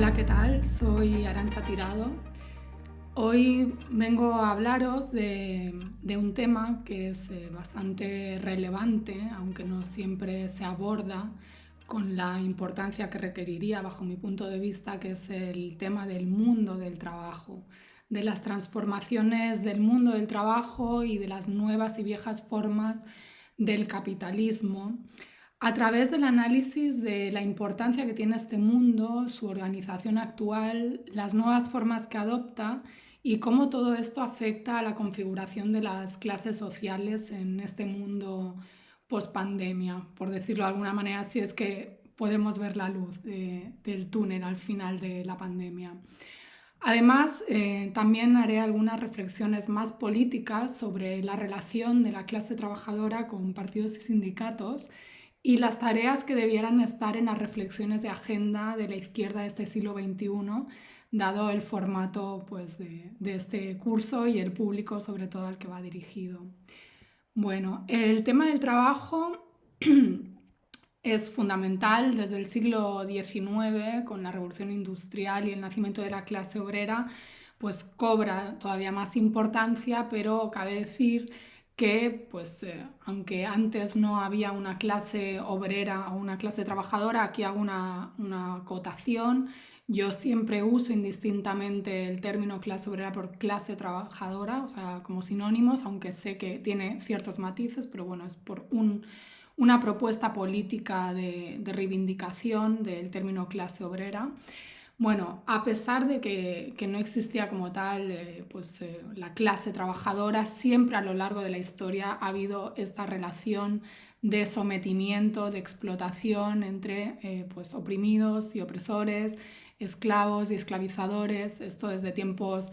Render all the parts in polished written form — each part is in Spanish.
Hola, ¿qué tal? Soy Arantxa Tirado. Hoy vengo a hablaros de un tema que es bastante relevante, aunque no siempre se aborda con la importancia que requeriría bajo mi punto de vista, que es el tema del mundo del trabajo, de las transformaciones del mundo del trabajo y de las nuevas y viejas formas del capitalismo a través del análisis de la importancia que tiene este mundo, su organización actual, las nuevas formas que adopta y cómo todo esto afecta a la configuración de las clases sociales en este mundo post-pandemia, por decirlo de alguna manera, si es que podemos ver la luz del túnel al final de la pandemia. Además, también haré algunas reflexiones más políticas sobre la relación de la clase trabajadora con partidos y sindicatos y las tareas que debieran estar en las reflexiones de agenda de la izquierda de este siglo XXI, dado el formato pues, de este curso y el público sobre todo al que va dirigido. Bueno, el tema del trabajo es fundamental desde el siglo XIX, con la revolución industrial y el nacimiento de la clase obrera, pues cobra todavía más importancia, pero cabe decir que, pues, aunque antes no había una clase obrera o una clase trabajadora, aquí hago una acotación. Yo siempre uso indistintamente el término clase obrera por clase trabajadora, o sea, como sinónimos, aunque sé que tiene ciertos matices, pero bueno, es por una propuesta política de reivindicación del término clase obrera. Bueno, a pesar de que no existía como tal la clase trabajadora, siempre a lo largo de la historia ha habido esta relación de sometimiento, de explotación entre oprimidos y opresores, esclavos y esclavizadores, esto desde tiempos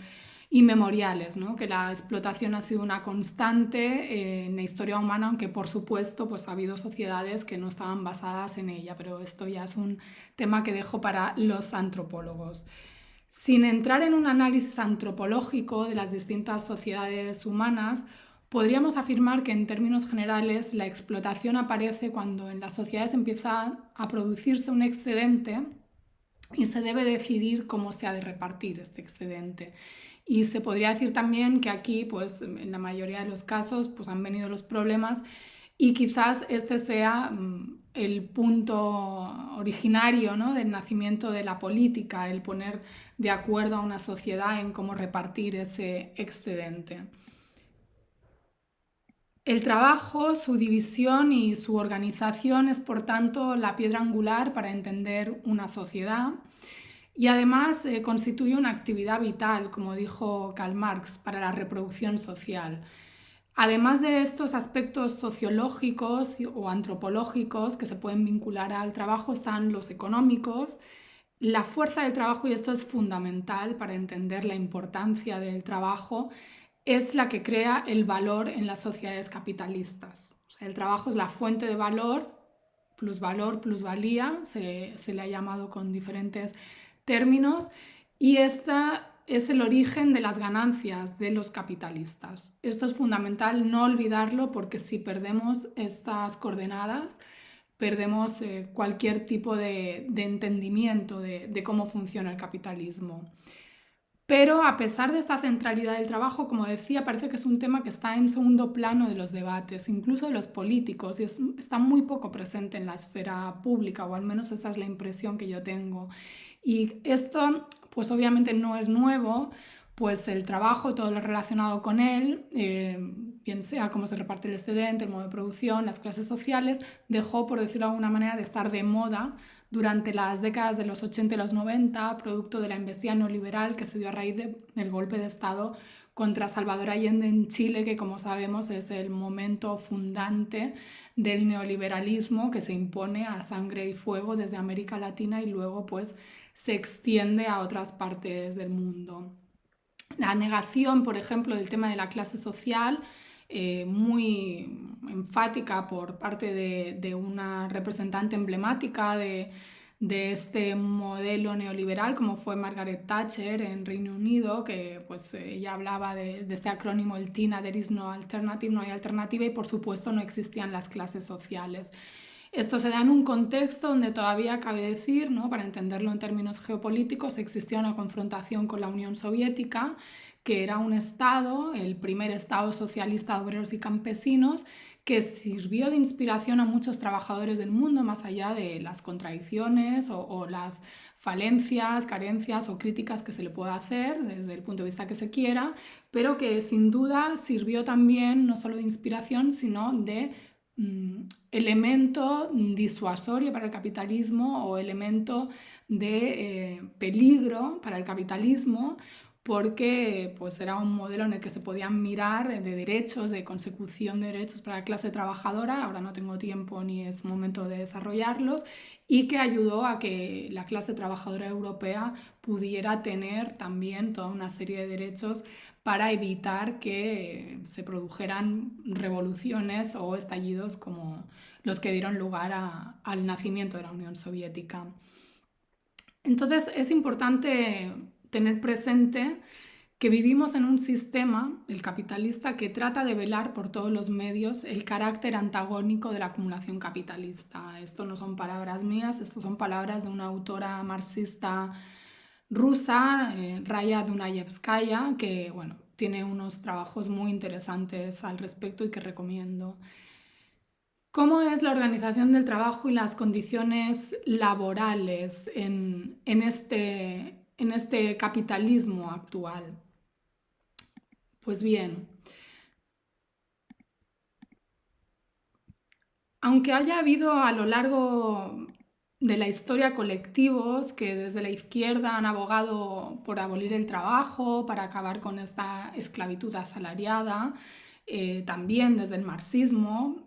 inmemoriales, ¿no? Que la explotación ha sido una constante en la historia humana, aunque por supuesto pues, ha habido sociedades que no estaban basadas en ella, pero esto ya es un tema que dejo para los antropólogos. Sin entrar en un análisis antropológico de las distintas sociedades humanas, podríamos afirmar que en términos generales la explotación aparece cuando en las sociedades empieza a producirse un excedente y se debe decidir cómo se ha de repartir este excedente. Y se podría decir también que aquí, pues en la mayoría de los casos, pues han venido los problemas y quizás este sea el punto originario, ¿no? Del nacimiento de la política, el poner de acuerdo a una sociedad en cómo repartir ese excedente. El trabajo, su división y su organización es, por tanto, la piedra angular para entender una sociedad y además constituye una actividad vital, como dijo Karl Marx, para la reproducción social. Además de estos aspectos sociológicos o antropológicos que se pueden vincular al trabajo, están los económicos, la fuerza del trabajo, y esto es fundamental para entender la importancia del trabajo, es la que crea el valor en las sociedades capitalistas. O sea, el trabajo es la fuente de valor, plusvalía, se le ha llamado con diferentes términos, y esta es el origen de las ganancias de los capitalistas. Esto es fundamental no olvidarlo, porque si perdemos estas coordenadas, perdemos cualquier tipo de entendimiento de cómo funciona el capitalismo. Pero a pesar de esta centralidad del trabajo, como decía, parece que es un tema que está en segundo plano de los debates, incluso de los políticos, y está muy poco presente en la esfera pública, o al menos esa es la impresión que yo tengo. Y esto, pues obviamente no es nuevo, pues el trabajo, todo lo relacionado con él, bien sea cómo se reparte el excedente, el modo de producción, las clases sociales, dejó, por decirlo de alguna manera, de estar de moda durante las décadas de los 80 y los 90, producto de la embestida neoliberal que se dio a raíz del golpe de Estado contra Salvador Allende en Chile, que como sabemos es el momento fundante del neoliberalismo que se impone a sangre y fuego desde América Latina y luego pues se extiende a otras partes del mundo. La negación, por ejemplo, del tema de la clase social, muy enfática por parte de una representante emblemática de este modelo neoliberal, como fue Margaret Thatcher en Reino Unido, que pues ella hablaba de este acrónimo, el TINA, There is no alternative, no hay alternativa, y por supuesto no existían las clases sociales. Esto se da en un contexto donde todavía cabe decir, ¿no?, para entenderlo en términos geopolíticos, existía una confrontación con la Unión Soviética, que era un Estado, el primer Estado socialista de obreros y campesinos, que sirvió de inspiración a muchos trabajadores del mundo, más allá de las contradicciones o las falencias, carencias o críticas que se le pueda hacer desde el punto de vista que se quiera, pero que sin duda sirvió también no solo de inspiración, sino de elemento disuasorio para el capitalismo o elemento de peligro para el capitalismo, porque pues, era un modelo en el que se podían mirar de derechos, de consecución de derechos para la clase trabajadora, ahora no tengo tiempo ni es momento de desarrollarlos, y que ayudó a que la clase trabajadora europea pudiera tener también toda una serie de derechos para evitar que se produjeran revoluciones o estallidos como los que dieron lugar al nacimiento de la Unión Soviética. Entonces es importante tener presente que vivimos en un sistema, el capitalista, que trata de velar por todos los medios el carácter antagónico de la acumulación capitalista. Esto no son palabras mías, esto son palabras de una autora marxista rusa, Raya Dunayevskaya, que bueno, tiene unos trabajos muy interesantes al respecto y que recomiendo. ¿Cómo es la organización del trabajo y las condiciones laborales en este capitalismo actual? Pues bien, aunque haya habido a lo largo de la historia colectivos que desde la izquierda han abogado por abolir el trabajo, para acabar con esta esclavitud asalariada, también desde el marxismo,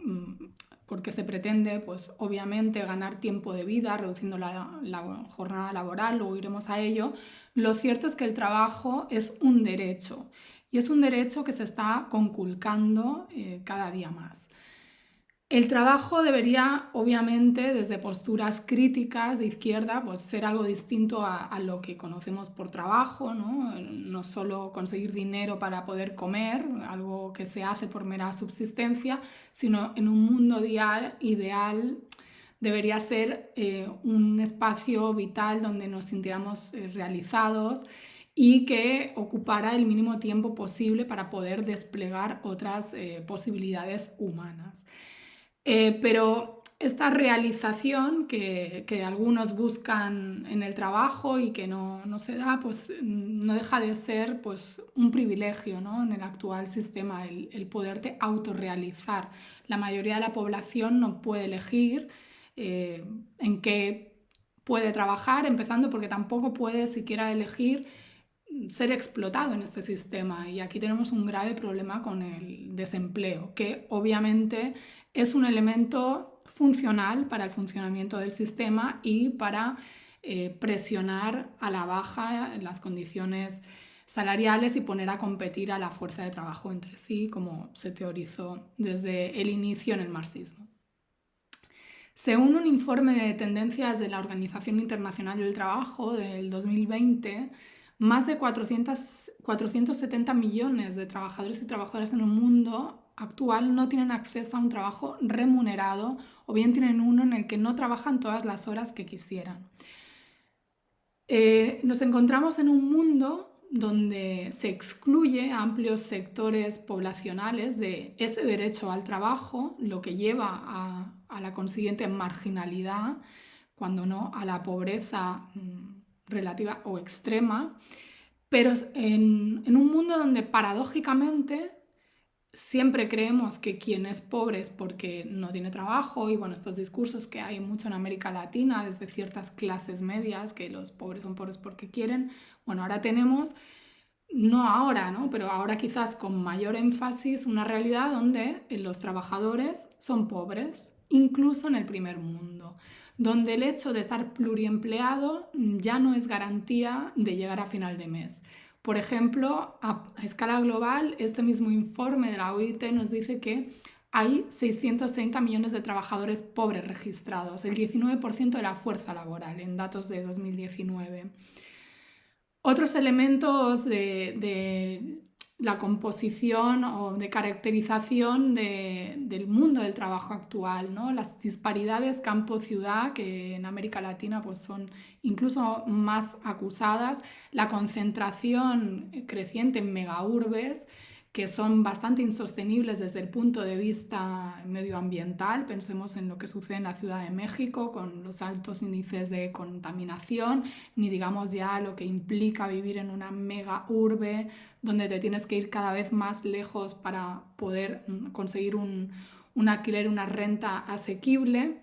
porque se pretende, pues obviamente, ganar tiempo de vida reduciendo la jornada laboral, luego iremos a ello. Lo cierto es que el trabajo es un derecho y es un derecho que se está conculcando cada día más. El trabajo debería, obviamente, desde posturas críticas de izquierda, pues ser algo distinto a lo que conocemos por trabajo, ¿no? No solo conseguir dinero para poder comer, algo que se hace por mera subsistencia, sino en un mundo ideal debería ser un espacio vital donde nos sintiéramos realizados y que ocupara el mínimo tiempo posible para poder desplegar otras posibilidades humanas. Pero esta realización que algunos buscan en el trabajo y que no se da, pues no deja de ser pues, un privilegio, ¿no?, en el actual sistema, el poderte autorrealizar. La mayoría de la población no puede elegir en qué puede trabajar, empezando porque tampoco puede siquiera elegir ser explotado en este sistema, y aquí tenemos un grave problema con el desempleo, que obviamente es un elemento funcional para el funcionamiento del sistema y para presionar a la baja las condiciones salariales y poner a competir a la fuerza de trabajo entre sí, como se teorizó desde el inicio en el marxismo. Según un informe de tendencias de la Organización Internacional del Trabajo del 2020, más de 470 millones de trabajadores y trabajadoras en el mundo actual no tienen acceso a un trabajo remunerado, o bien tienen uno en el que no trabajan todas las horas que quisieran. Nos encontramos en un mundo donde se excluye a amplios sectores poblacionales de ese derecho al trabajo, lo que lleva a la consiguiente marginalidad, cuando no a la pobreza relativa o extrema, pero en un mundo donde paradójicamente siempre creemos que quien es pobre es porque no tiene trabajo, y bueno, estos discursos que hay mucho en América Latina desde ciertas clases medias, que los pobres son pobres porque quieren. Bueno, ahora tenemos, no ahora, ¿no?, pero ahora quizás con mayor énfasis, una realidad donde los trabajadores son pobres, incluso en el primer mundo, donde el hecho de estar pluriempleado ya no es garantía de llegar a final de mes. Por ejemplo, a escala global, este mismo informe de la OIT nos dice que hay 630 millones de trabajadores pobres registrados, el 19% de la fuerza laboral en datos de 2019. Otros elementos de la composición o de caracterización del mundo del trabajo actual, ¿no? Las disparidades campo-ciudad, que en América Latina pues, son incluso más acusadas, la concentración creciente en megaurbes, que son bastante insostenibles desde el punto de vista medioambiental. Pensemos en lo que sucede en la Ciudad de México con los altos índices de contaminación, ni digamos ya lo que implica vivir en una mega urbe donde te tienes que ir cada vez más lejos para poder conseguir un alquiler, una renta asequible.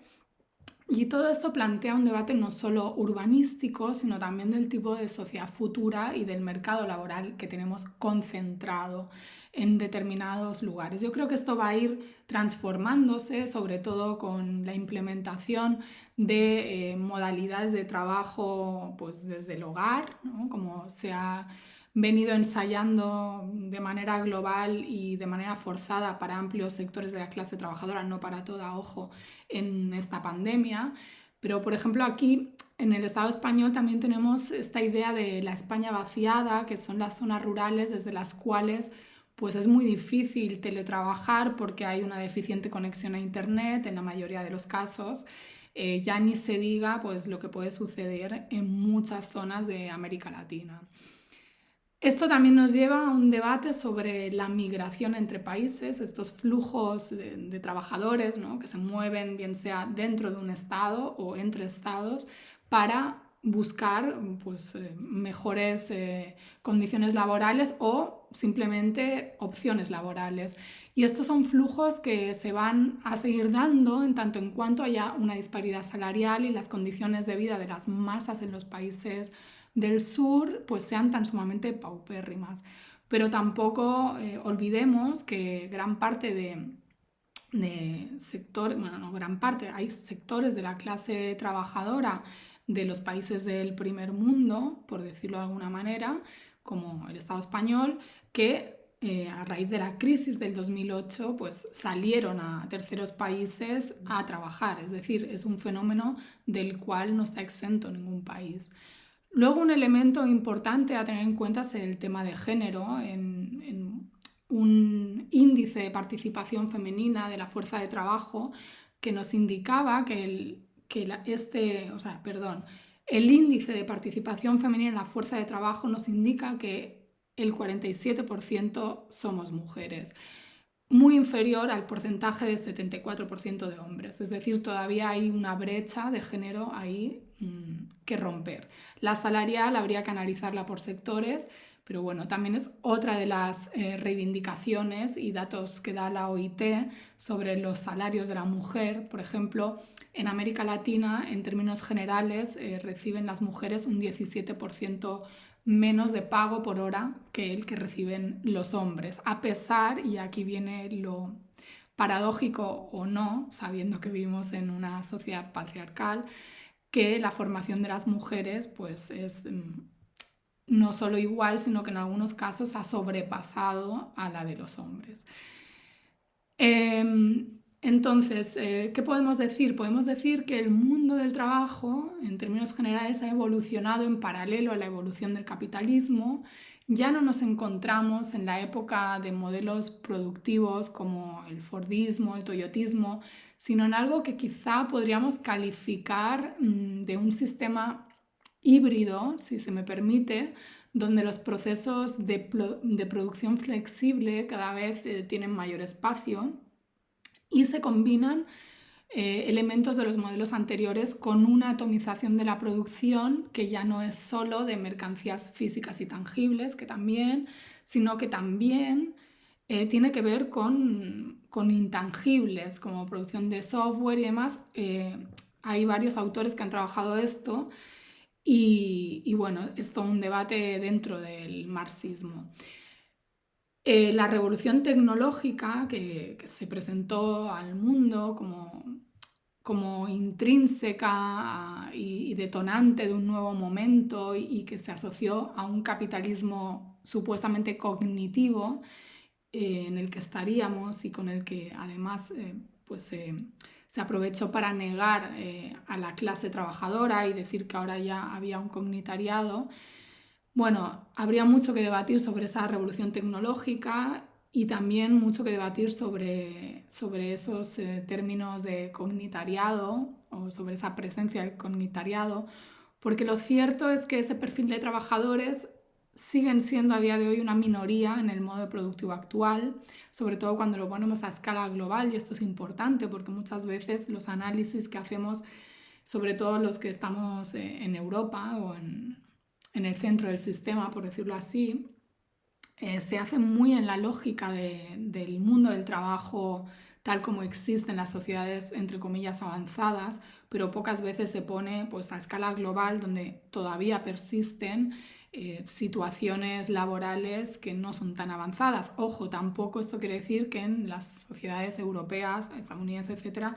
Y todo esto plantea un debate no solo urbanístico, sino también del tipo de sociedad futura y del mercado laboral que tenemos concentrado en determinados lugares. Yo creo que esto va a ir transformándose, sobre todo con la implementación de modalidades de trabajo pues, desde el hogar, ¿no? Como se ha venido ensayando de manera global y de manera forzada para amplios sectores de la clase trabajadora, no para toda, ojo, en esta pandemia. Pero, por ejemplo, aquí en el Estado español también tenemos esta idea de la España vaciada, que son las zonas rurales desde las cuales pues es muy difícil teletrabajar porque hay una deficiente conexión a Internet en la mayoría de los casos. Ya ni se diga pues, lo que puede suceder en muchas zonas de América Latina. Esto también nos lleva a un debate sobre la migración entre países, estos flujos de trabajadores, ¿no? Que se mueven bien sea dentro de un estado o entre estados para buscar pues, mejores condiciones laborales o simplemente opciones laborales. Y estos son flujos que se van a seguir dando en tanto en cuanto haya una disparidad salarial y las condiciones de vida de las masas en los países del sur pues sean tan sumamente paupérrimas. Pero tampoco olvidemos que gran parte de sector, bueno, no gran parte, hay sectores de la clase trabajadora de los países del primer mundo, por decirlo de alguna manera, como el Estado español, que a raíz de la crisis del 2008 pues salieron a terceros países a trabajar. Es decir, es un fenómeno del cual no está exento ningún país. Luego un elemento importante a tener en cuenta es el tema de género. En un índice de participación femenina de la fuerza de trabajo que nos indicaba el índice de participación femenina en la fuerza de trabajo nos indica que el 47% somos mujeres, muy inferior al porcentaje del 74% de hombres. Es decir, todavía hay una brecha de género ahí que romper. La salarial habría que analizarla por sectores, pero bueno, también es otra de las reivindicaciones y datos que da la OIT sobre los salarios de la mujer. Por ejemplo, en América Latina, en términos generales, reciben las mujeres un 17% menos de pago por hora que el que reciben los hombres, a pesar, y aquí viene lo paradójico o no, sabiendo que vivimos en una sociedad patriarcal, que la formación de las mujeres pues es no solo igual, sino que en algunos casos ha sobrepasado a la de los hombres. Entonces, ¿qué podemos decir? Podemos decir que el mundo del trabajo, en términos generales, ha evolucionado en paralelo a la evolución del capitalismo. Ya no nos encontramos en la época de modelos productivos como el Fordismo, el Toyotismo, sino en algo que quizá podríamos calificar de un sistema híbrido, si se me permite, donde los procesos de producción flexible cada vez tienen mayor espacio y se combinan elementos de los modelos anteriores con una atomización de la producción que ya no es solo de mercancías físicas y tangibles, que también, sino que también tiene que ver con intangibles, como producción de software y demás. Hay varios autores que han trabajado esto y bueno, es todo un debate dentro del marxismo. La revolución tecnológica que se presentó al mundo como intrínseca y detonante de un nuevo momento y que se asoció a un capitalismo supuestamente cognitivo en el que estaríamos y con el que además se aprovechó para negar a la clase trabajadora y decir que ahora ya había un cognitariado. Bueno, habría mucho que debatir sobre esa revolución tecnológica y también mucho que debatir sobre esos términos de cognitariado o sobre esa presencia del cognitariado, porque lo cierto es que ese perfil de trabajadores siguen siendo a día de hoy una minoría en el modo productivo actual, sobre todo cuando lo ponemos a escala global, y esto es importante porque muchas veces los análisis que hacemos, sobre todo los que estamos en Europa o en el centro del sistema, por decirlo así, se hace muy en la lógica del mundo del trabajo tal como existe en las sociedades, entre comillas, avanzadas, pero pocas veces se pone pues, a escala global donde todavía persisten situaciones laborales que no son tan avanzadas. Ojo, tampoco esto quiere decir que en las sociedades europeas, estadounidenses, etcétera,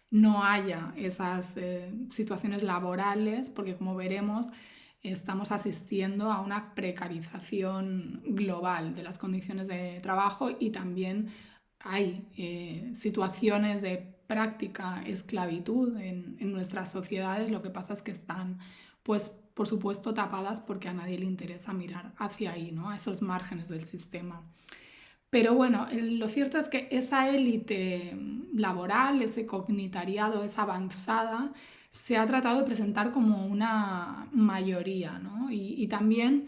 no haya esas situaciones laborales, porque como veremos, estamos asistiendo a una precarización global de las condiciones de trabajo y también hay situaciones de práctica esclavitud en nuestras sociedades. Lo que pasa es que están, pues, por supuesto, tapadas porque a nadie le interesa mirar hacia ahí, ¿no? A esos márgenes del sistema. Pero bueno, lo cierto es que esa élite laboral, ese cognitariado, esa avanzada, se ha tratado de presentar como una mayoría, ¿no? Y también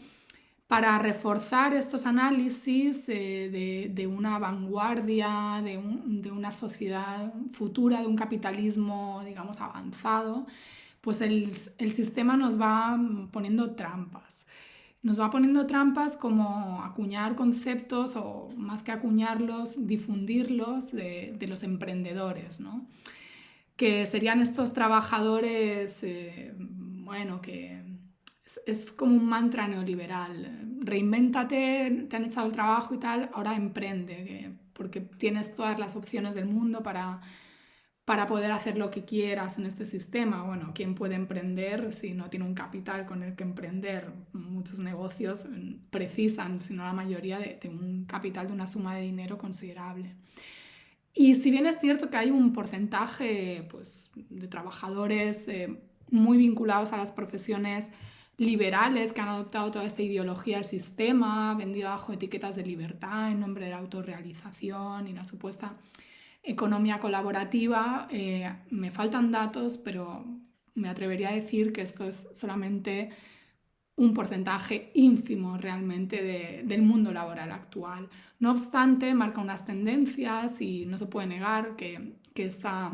para reforzar estos análisis de una vanguardia, de una sociedad futura, de un capitalismo, digamos, avanzado, pues el sistema nos va poniendo trampas. Nos va poniendo trampas como acuñar conceptos o más que acuñarlos, difundirlos de los emprendedores, ¿no? Que serían estos trabajadores, bueno, que es como un mantra neoliberal. Reinvéntate, te han echado el trabajo y tal, ahora emprende, porque tienes todas las opciones del mundo para poder hacer lo que quieras en este sistema. Bueno, ¿quién puede emprender si no tiene un capital con el que emprender? Muchos negocios precisan, si no la mayoría, de un capital, de una suma de dinero considerable. Y si bien es cierto que hay un porcentaje pues, de trabajadores muy vinculados a las profesiones liberales que han adoptado toda esta ideología del sistema, vendido bajo etiquetas de libertad en nombre de la autorrealización y la supuesta economía colaborativa, me faltan datos, pero me atrevería a decir que esto es solamente un porcentaje ínfimo realmente del mundo laboral actual. No obstante, marca unas tendencias y no se puede negar que esta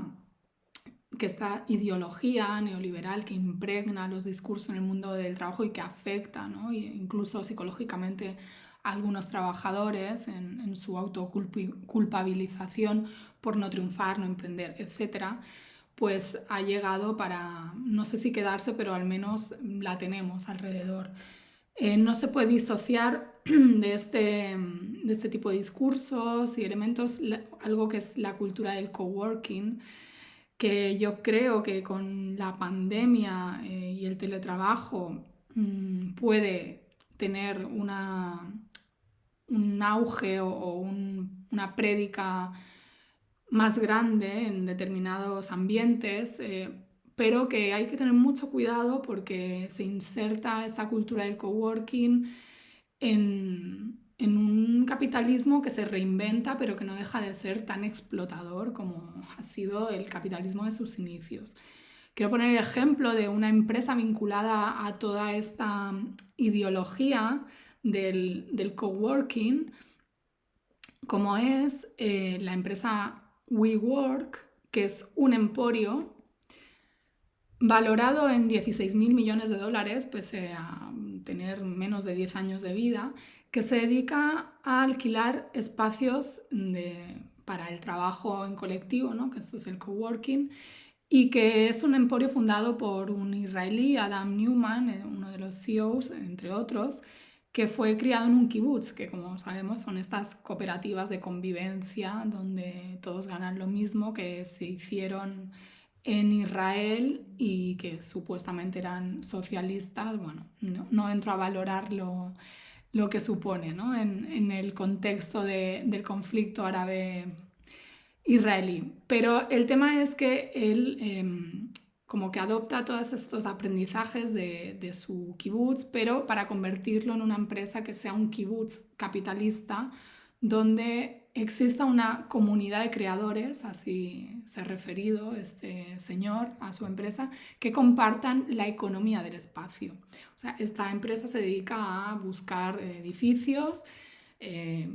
ideología neoliberal que impregna los discursos en el mundo del trabajo y que afecta, ¿no? E incluso psicológicamente a algunos trabajadores en su autoculpabilización por no triunfar, no emprender, etcétera, pues ha llegado para, no sé si quedarse, pero al menos la tenemos alrededor. No se puede disociar de este tipo de discursos y elementos algo que es la cultura del coworking, que yo creo que con la pandemia y el teletrabajo puede tener un auge o una prédica más grande en determinados ambientes, pero que hay que tener mucho cuidado porque se inserta esta cultura del coworking en un capitalismo que se reinventa, pero que no deja de ser tan explotador como ha sido el capitalismo de sus inicios. Quiero poner el ejemplo de una empresa vinculada a toda esta ideología del coworking, como es la empresa WeWork, que es un emporio valorado en 16.000 millones de dólares, pese a tener menos de 10 años de vida, que se dedica a alquilar espacios para el trabajo en colectivo, ¿no? Que esto es el coworking, y que es un emporio fundado por un israelí, Adam Newman, uno de los CEOs, entre otros, que fue criado en un kibutz, que como sabemos son estas cooperativas de convivencia donde todos ganan lo mismo, que se hicieron en Israel y que supuestamente eran socialistas. Bueno, no entro a valorar lo que supone, ¿no? en el contexto del conflicto árabe-israelí. Pero el tema es que él como que adopta todos estos aprendizajes de su kibutz, pero para convertirlo en una empresa que sea un kibutz capitalista, donde exista una comunidad de creadores, así se ha referido este señor a su empresa, que compartan la economía del espacio. O sea, esta empresa se dedica a buscar edificios,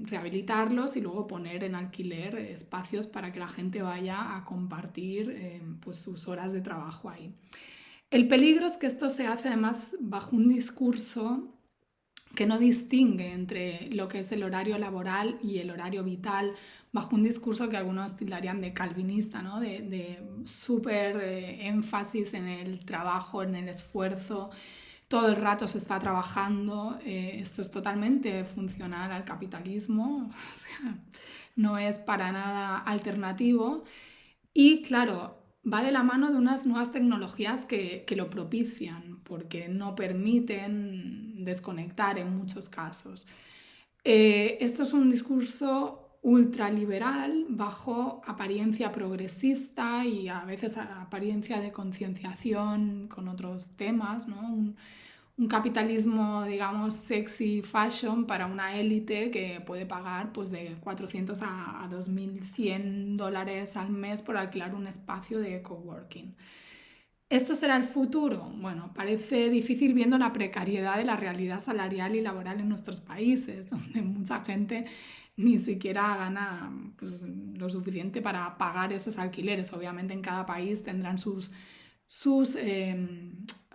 rehabilitarlos y luego poner en alquiler espacios para que la gente vaya a compartir pues sus horas de trabajo ahí. El peligro es que esto se hace además bajo un discurso que no distingue entre lo que es el horario laboral y el horario vital, bajo un discurso que algunos tildarían de calvinista, ¿no? de súper énfasis en el trabajo, en el esfuerzo. Todo el rato se está trabajando, esto es totalmente funcional al capitalismo, o sea, no es para nada alternativo y claro, va de la mano de unas nuevas tecnologías que lo propician porque no permiten desconectar en muchos casos. Esto es un discurso ultraliberal bajo apariencia progresista y a veces apariencia de concienciación con otros temas, ¿no? Un capitalismo, digamos, sexy fashion para una élite que puede pagar pues, de 400 a $2.100 al mes por alquilar un espacio de coworking. ¿Esto será el futuro? Bueno, parece difícil viendo la precariedad de la realidad salarial y laboral en nuestros países, donde mucha gente ni siquiera gana pues, lo suficiente para pagar esos alquileres. Obviamente en cada país tendrán sus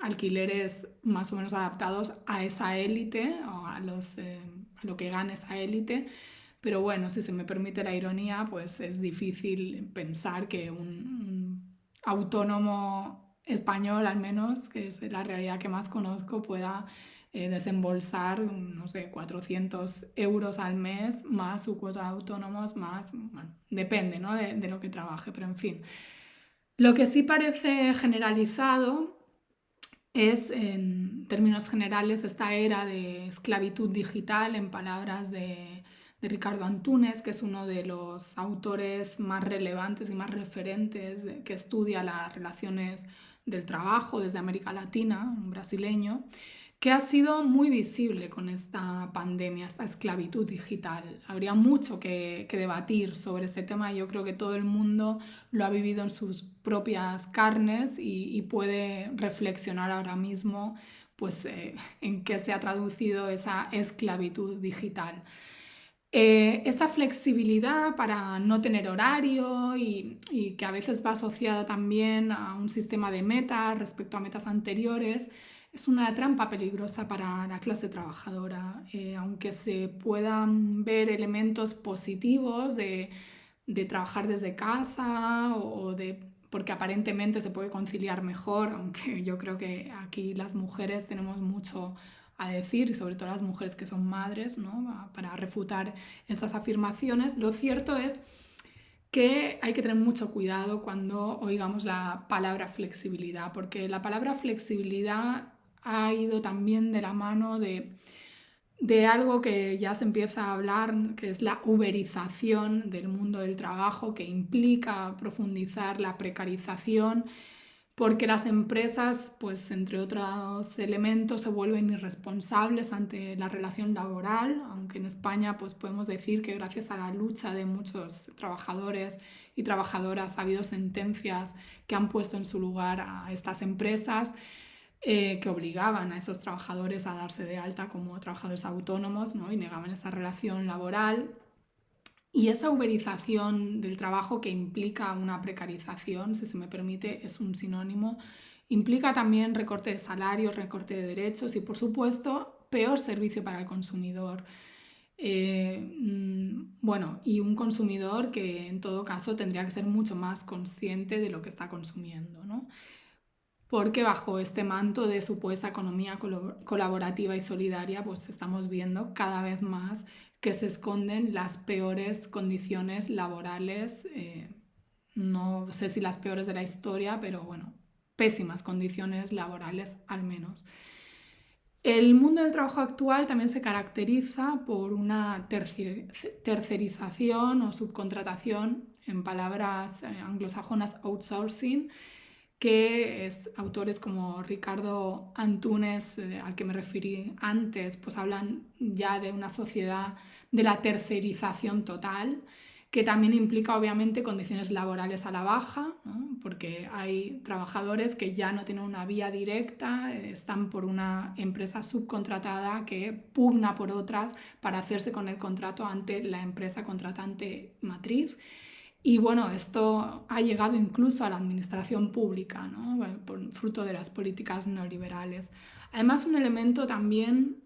alquileres más o menos adaptados a esa élite o a lo que gana esa élite. Pero bueno, si se me permite la ironía, pues es difícil pensar que un autónomo español, al menos, que es la realidad que más conozco, pueda desembolsar, no sé, 400 euros al mes más su cuota de autónomos, más, bueno, depende, ¿no? de lo que trabaje, pero en fin. Lo que sí parece generalizado es, en términos generales, esta era de esclavitud digital, en palabras de Ricardo Antunes, que es uno de los autores más relevantes y más referentes que estudia las relaciones del trabajo desde América Latina, un brasileño, que ha sido muy visible con esta pandemia, esta esclavitud digital. Habría mucho que debatir sobre este tema. Yo creo que todo el mundo lo ha vivido en sus propias carnes y puede reflexionar ahora mismo pues, en qué se ha traducido esa esclavitud digital. Esta flexibilidad para no tener horario y que a veces va asociada también a un sistema de metas respecto a metas anteriores, es una trampa peligrosa para la clase trabajadora. Aunque se puedan ver elementos positivos de trabajar desde casa porque aparentemente se puede conciliar mejor, aunque yo creo que aquí las mujeres tenemos mucho a decir, y sobre todo las mujeres que son madres, ¿no? Para refutar estas afirmaciones. Lo cierto es que hay que tener mucho cuidado cuando oigamos la palabra flexibilidad, porque la palabra flexibilidad ha ido también de la mano de algo que ya se empieza a hablar, que es la uberización del mundo del trabajo, que implica profundizar la precarización, porque las empresas, pues entre otros elementos, se vuelven irresponsables ante la relación laboral, aunque en España pues podemos decir que gracias a la lucha de muchos trabajadores y trabajadoras ha habido sentencias que han puesto en su lugar a estas empresas, que obligaban a esos trabajadores a darse de alta como trabajadores autónomos, ¿no? Y negaban esa relación laboral. Y esa uberización del trabajo, que implica una precarización, si se me permite, es un sinónimo, implica también recorte de salarios, recorte de derechos y, por supuesto, peor servicio para el consumidor. Bueno, y un consumidor que en todo caso tendría que ser mucho más consciente de lo que está consumiendo, ¿no? Porque bajo este manto de supuesta economía colaborativa y solidaria, pues estamos viendo cada vez más que se esconden las peores condiciones laborales, no sé si las peores de la historia, pero bueno, pésimas condiciones laborales al menos. El mundo del trabajo actual también se caracteriza por una tercerización o subcontratación, en palabras anglosajonas outsourcing, que autores como Ricardo Antunes, al que me referí antes, pues hablan ya de una sociedad de la tercerización total, que también implica obviamente condiciones laborales a la baja, ¿no? Porque hay trabajadores que ya no tienen una vía directa, están por una empresa subcontratada que pugna por otras para hacerse con el contrato ante la empresa contratante matriz. Y bueno, esto ha llegado incluso a la administración pública, ¿no? Por fruto de las políticas neoliberales. Además, un elemento también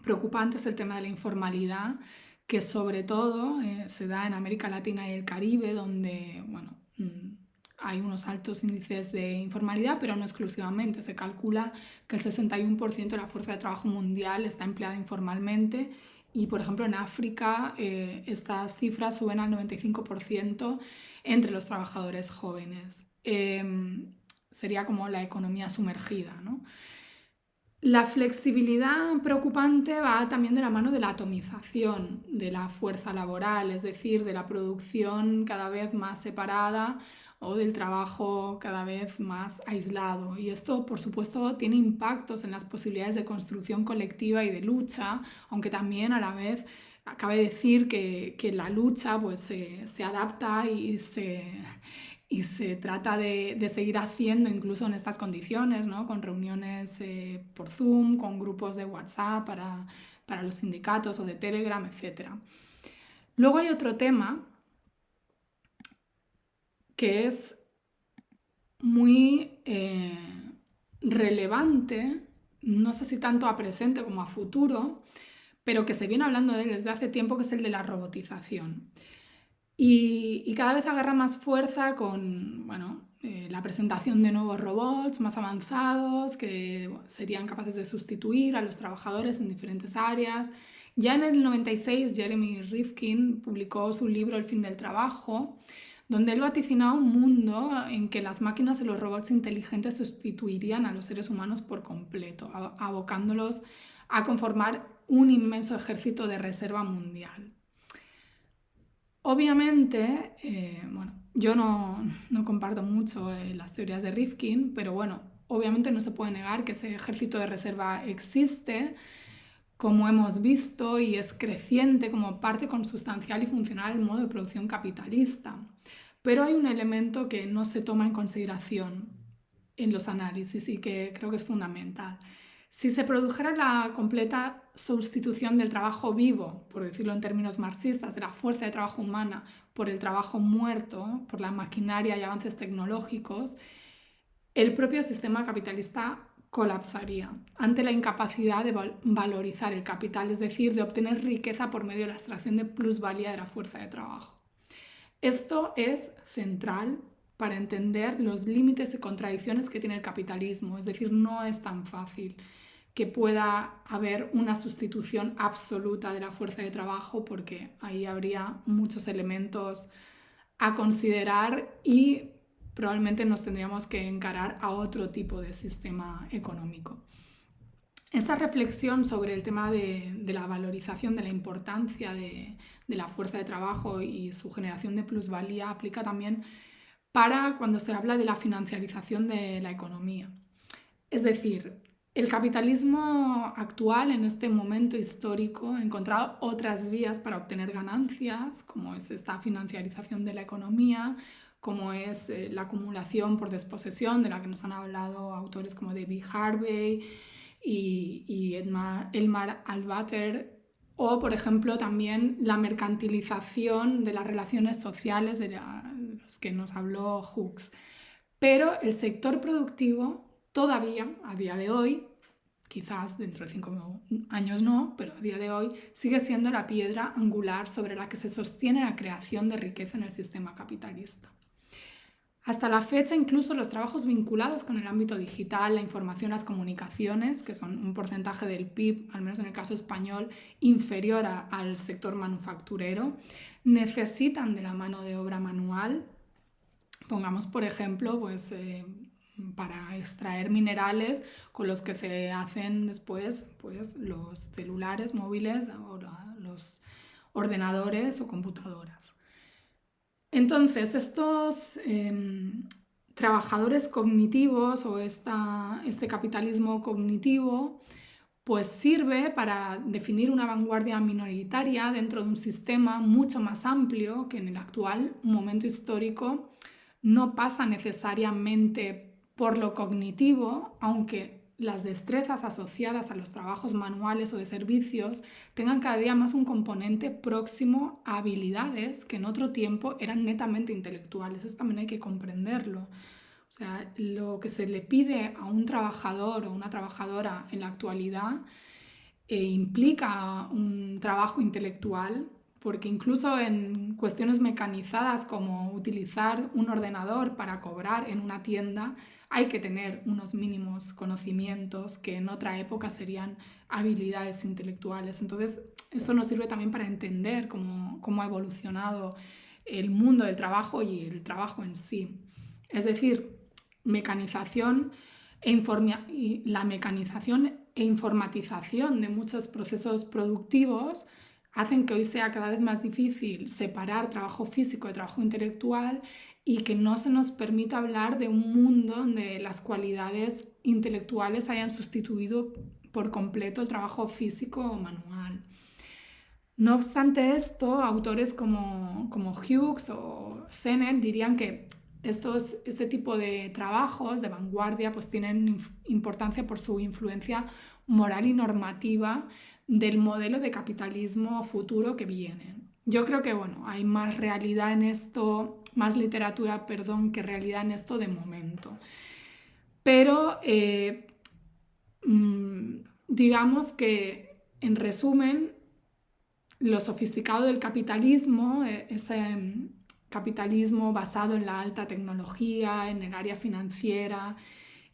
preocupante es el tema de la informalidad, que sobre todo se da en América Latina y el Caribe, donde bueno, hay unos altos índices de informalidad, pero no exclusivamente. Se calcula que el 61% de la fuerza de trabajo mundial está empleada informalmente y, por ejemplo, en África estas cifras suben al 95% entre los trabajadores jóvenes. Sería como la economía sumergida, ¿no? La flexibilidad preocupante va también de la mano de la atomización de la fuerza laboral, es decir, de la producción cada vez más separada o del trabajo cada vez más aislado. Y esto, por supuesto, tiene impactos en las posibilidades de construcción colectiva y de lucha, aunque también a la vez cabe decir que la lucha pues, se adapta y se trata de seguir haciendo incluso en estas condiciones, ¿no? Con reuniones por Zoom, con grupos de WhatsApp para los sindicatos o de Telegram, etc. Luego hay otro tema que es muy relevante, no sé si tanto a presente como a futuro, pero que se viene hablando de él desde hace tiempo, que es el de la robotización. Y cada vez agarra más fuerza con la presentación de nuevos robots más avanzados que serían capaces de sustituir a los trabajadores en diferentes áreas. Ya en el 96 Jeremy Rifkin publicó su libro El fin del trabajo, donde él vaticinaba un mundo en que las máquinas y los robots inteligentes sustituirían a los seres humanos por completo, abocándolos a conformar un inmenso ejército de reserva mundial. Obviamente, yo no comparto mucho las teorías de Rifkin, pero bueno, obviamente no se puede negar que ese ejército de reserva existe, como hemos visto, y es creciente como parte consustancial y funcional del modo de producción capitalista. Pero hay un elemento que no se toma en consideración en los análisis y que creo que es fundamental. Si se produjera la completa sustitución del trabajo vivo, por decirlo en términos marxistas, de la fuerza de trabajo humana por el trabajo muerto, por la maquinaria y avances tecnológicos, el propio sistema capitalista colapsaría ante la incapacidad de valorizar el capital, es decir, de obtener riqueza por medio de la extracción de plusvalía de la fuerza de trabajo. Esto es central para entender los límites y contradicciones que tiene el capitalismo, es decir, no es tan fácil que pueda haber una sustitución absoluta de la fuerza de trabajo porque ahí habría muchos elementos a considerar y probablemente nos tendríamos que encarar a otro tipo de sistema económico. Esta reflexión sobre el tema de la valorización, de la importancia de la fuerza de trabajo y su generación de plusvalía aplica también para cuando se habla de la financiarización de la economía. Es decir, el capitalismo actual en este momento histórico ha encontrado otras vías para obtener ganancias, como es esta financiarización de la economía, como es la acumulación por desposesión, de la que nos han hablado autores como David Harvey y Elmar Albater, o por ejemplo también la mercantilización de las relaciones sociales de los que nos habló Hooks. Pero el sector productivo todavía, a día de hoy, quizás dentro de 5 años no, pero a día de hoy sigue siendo la piedra angular sobre la que se sostiene la creación de riqueza en el sistema capitalista. Hasta la fecha, incluso los trabajos vinculados con el ámbito digital, la información, las comunicaciones, que son un porcentaje del PIB, al menos en el caso español, inferior al sector manufacturero, necesitan de la mano de obra manual. Pongamos, por ejemplo, pues, para extraer minerales con los que se hacen después pues, los celulares móviles o los ordenadores o computadoras. Entonces, estos trabajadores cognitivos o este capitalismo cognitivo pues sirve para definir una vanguardia minoritaria dentro de un sistema mucho más amplio que en el actual momento histórico no pasa necesariamente por lo cognitivo, aunque las destrezas asociadas a los trabajos manuales o de servicios tengan cada día más un componente próximo a habilidades que en otro tiempo eran netamente intelectuales. Eso también hay que comprenderlo. O sea, lo que se le pide a un trabajador o una trabajadora en la actualidad implica un trabajo intelectual, porque incluso en cuestiones mecanizadas como utilizar un ordenador para cobrar en una tienda, hay que tener unos mínimos conocimientos que en otra época serían habilidades intelectuales. Entonces, esto nos sirve también para entender cómo ha evolucionado el mundo del trabajo y el trabajo en sí. Es decir, mecanización la mecanización e informatización de muchos procesos productivos hacen que hoy sea cada vez más difícil separar trabajo físico de trabajo intelectual y que no se nos permita hablar de un mundo donde las cualidades intelectuales hayan sustituido por completo el trabajo físico o manual. No obstante esto, autores como Hughes o Sennett dirían que este tipo de trabajos de vanguardia pues tienen importancia por su influencia moral y normativa del modelo de capitalismo futuro que viene. Yo creo que hay más realidad en esto, más literatura, que realidad en esto de momento. Pero digamos que, en resumen, lo sofisticado del capitalismo, ese capitalismo basado en la alta tecnología, en el área financiera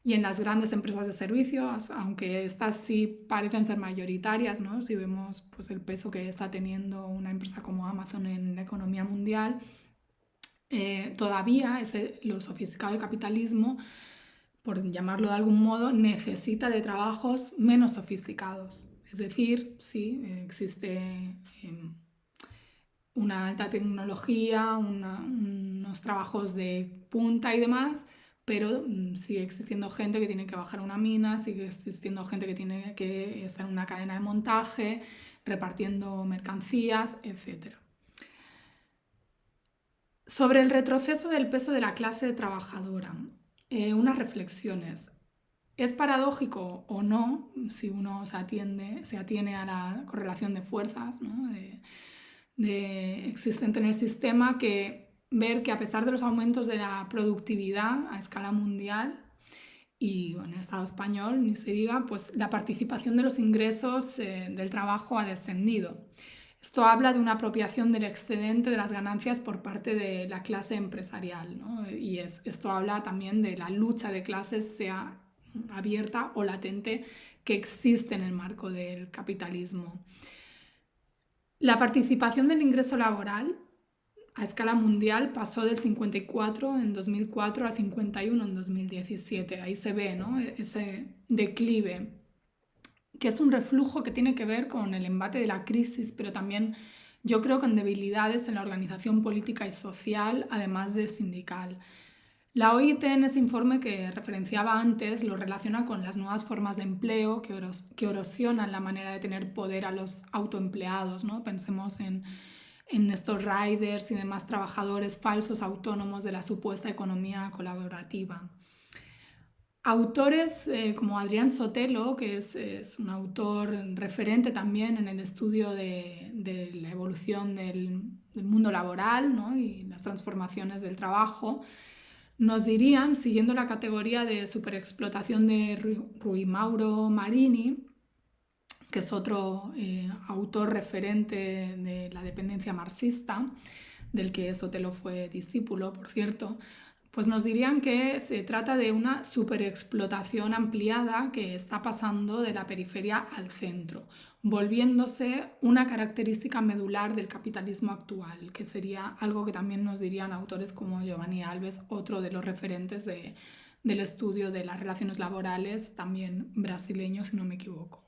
y en las grandes empresas de servicios, aunque estas sí parecen ser mayoritarias, ¿no? Si vemos pues, el peso que está teniendo una empresa como Amazon en la economía mundial, todavía lo sofisticado del capitalismo, por llamarlo de algún modo, necesita de trabajos menos sofisticados. Es decir, sí, existe una alta tecnología, unos trabajos de punta y demás, pero sigue existiendo gente que tiene que bajar a una mina, sigue existiendo gente que tiene que estar en una cadena de montaje, repartiendo mercancías, etc. Sobre el retroceso del peso de la clase trabajadora, unas reflexiones. ¿Es paradójico o no, si uno se atiene a la correlación de fuerzas, ¿no? existente en el sistema, que ver que a pesar de los aumentos de la productividad a escala mundial y en el Estado español, ni se diga, pues la participación de los ingresos del trabajo ha descendido? Esto habla de una apropiación del excedente de las ganancias por parte de la clase empresarial, ¿no? Y esto habla también de la lucha de clases, sea abierta o latente, que existe en el marco del capitalismo. La participación del ingreso laboral a escala mundial pasó del 54 en 2004 al 51 en 2017. Ahí se ve, ¿no? Ese declive, que es un reflujo que tiene que ver con el embate de la crisis, pero también yo creo con debilidades en la organización política y social, además de sindical. La OIT, en ese informe que referenciaba antes, lo relaciona con las nuevas formas de empleo que erosionan la manera de tener poder a los autoempleados, ¿no? Pensemos en estos riders y demás trabajadores falsos autónomos de la supuesta economía colaborativa. Autores como Adrián Sotelo, que es un autor referente también en el estudio de la evolución del mundo laboral, ¿no? Y las transformaciones del trabajo, nos dirían, siguiendo la categoría de superexplotación de Rui Mauro Marini, que es otro autor referente de la dependencia marxista, del que Sotelo fue discípulo, por cierto, pues nos dirían que se trata de una superexplotación ampliada que está pasando de la periferia al centro, volviéndose una característica medular del capitalismo actual, que sería algo que también nos dirían autores como Giovanni Alves, otro de los referentes del estudio de las relaciones laborales, también brasileño, si no me equivoco.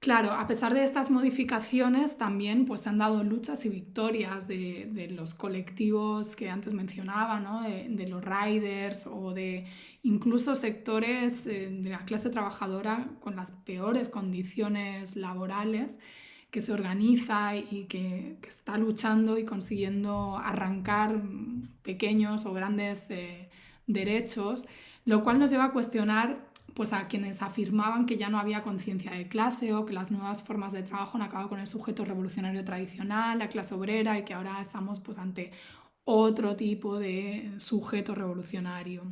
Claro, a pesar de estas modificaciones, también pues, se han dado luchas y victorias de los colectivos que antes mencionaba, ¿no? De los riders o de incluso sectores de la clase trabajadora con las peores condiciones laborales, que se organiza y que está luchando y consiguiendo arrancar pequeños o grandes derechos, lo cual nos lleva a cuestionar pues a quienes afirmaban que ya no había conciencia de clase o que las nuevas formas de trabajo han acabado con el sujeto revolucionario tradicional, la clase obrera, y que ahora estamos pues ante otro tipo de sujeto revolucionario.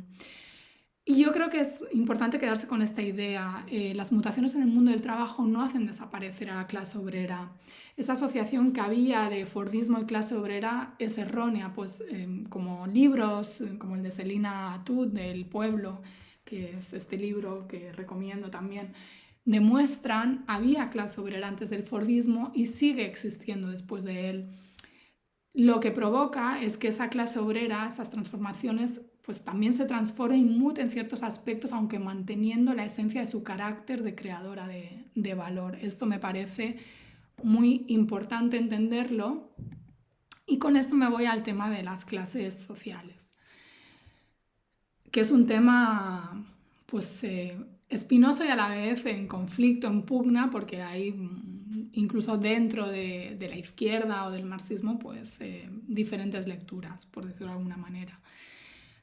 Y yo creo que es importante quedarse con esta idea. Las mutaciones en el mundo del trabajo no hacen desaparecer a la clase obrera. Esa asociación que había de Fordismo y clase obrera es errónea, pues como libros como el de Selina Atud, del Pueblo, que es este libro que recomiendo también, demuestran había clase obrera antes del Fordismo y sigue existiendo después de él. Lo que provoca es que esa clase obrera, esas transformaciones, pues también se transforme y mute en ciertos aspectos, aunque manteniendo la esencia de su carácter de creadora de valor. Esto me parece muy importante entenderlo, y con esto me voy al tema de las clases sociales, que es un tema pues espinoso y a la vez en conflicto, en pugna, porque hay incluso dentro de la izquierda o del marxismo pues diferentes lecturas, por decirlo de alguna manera.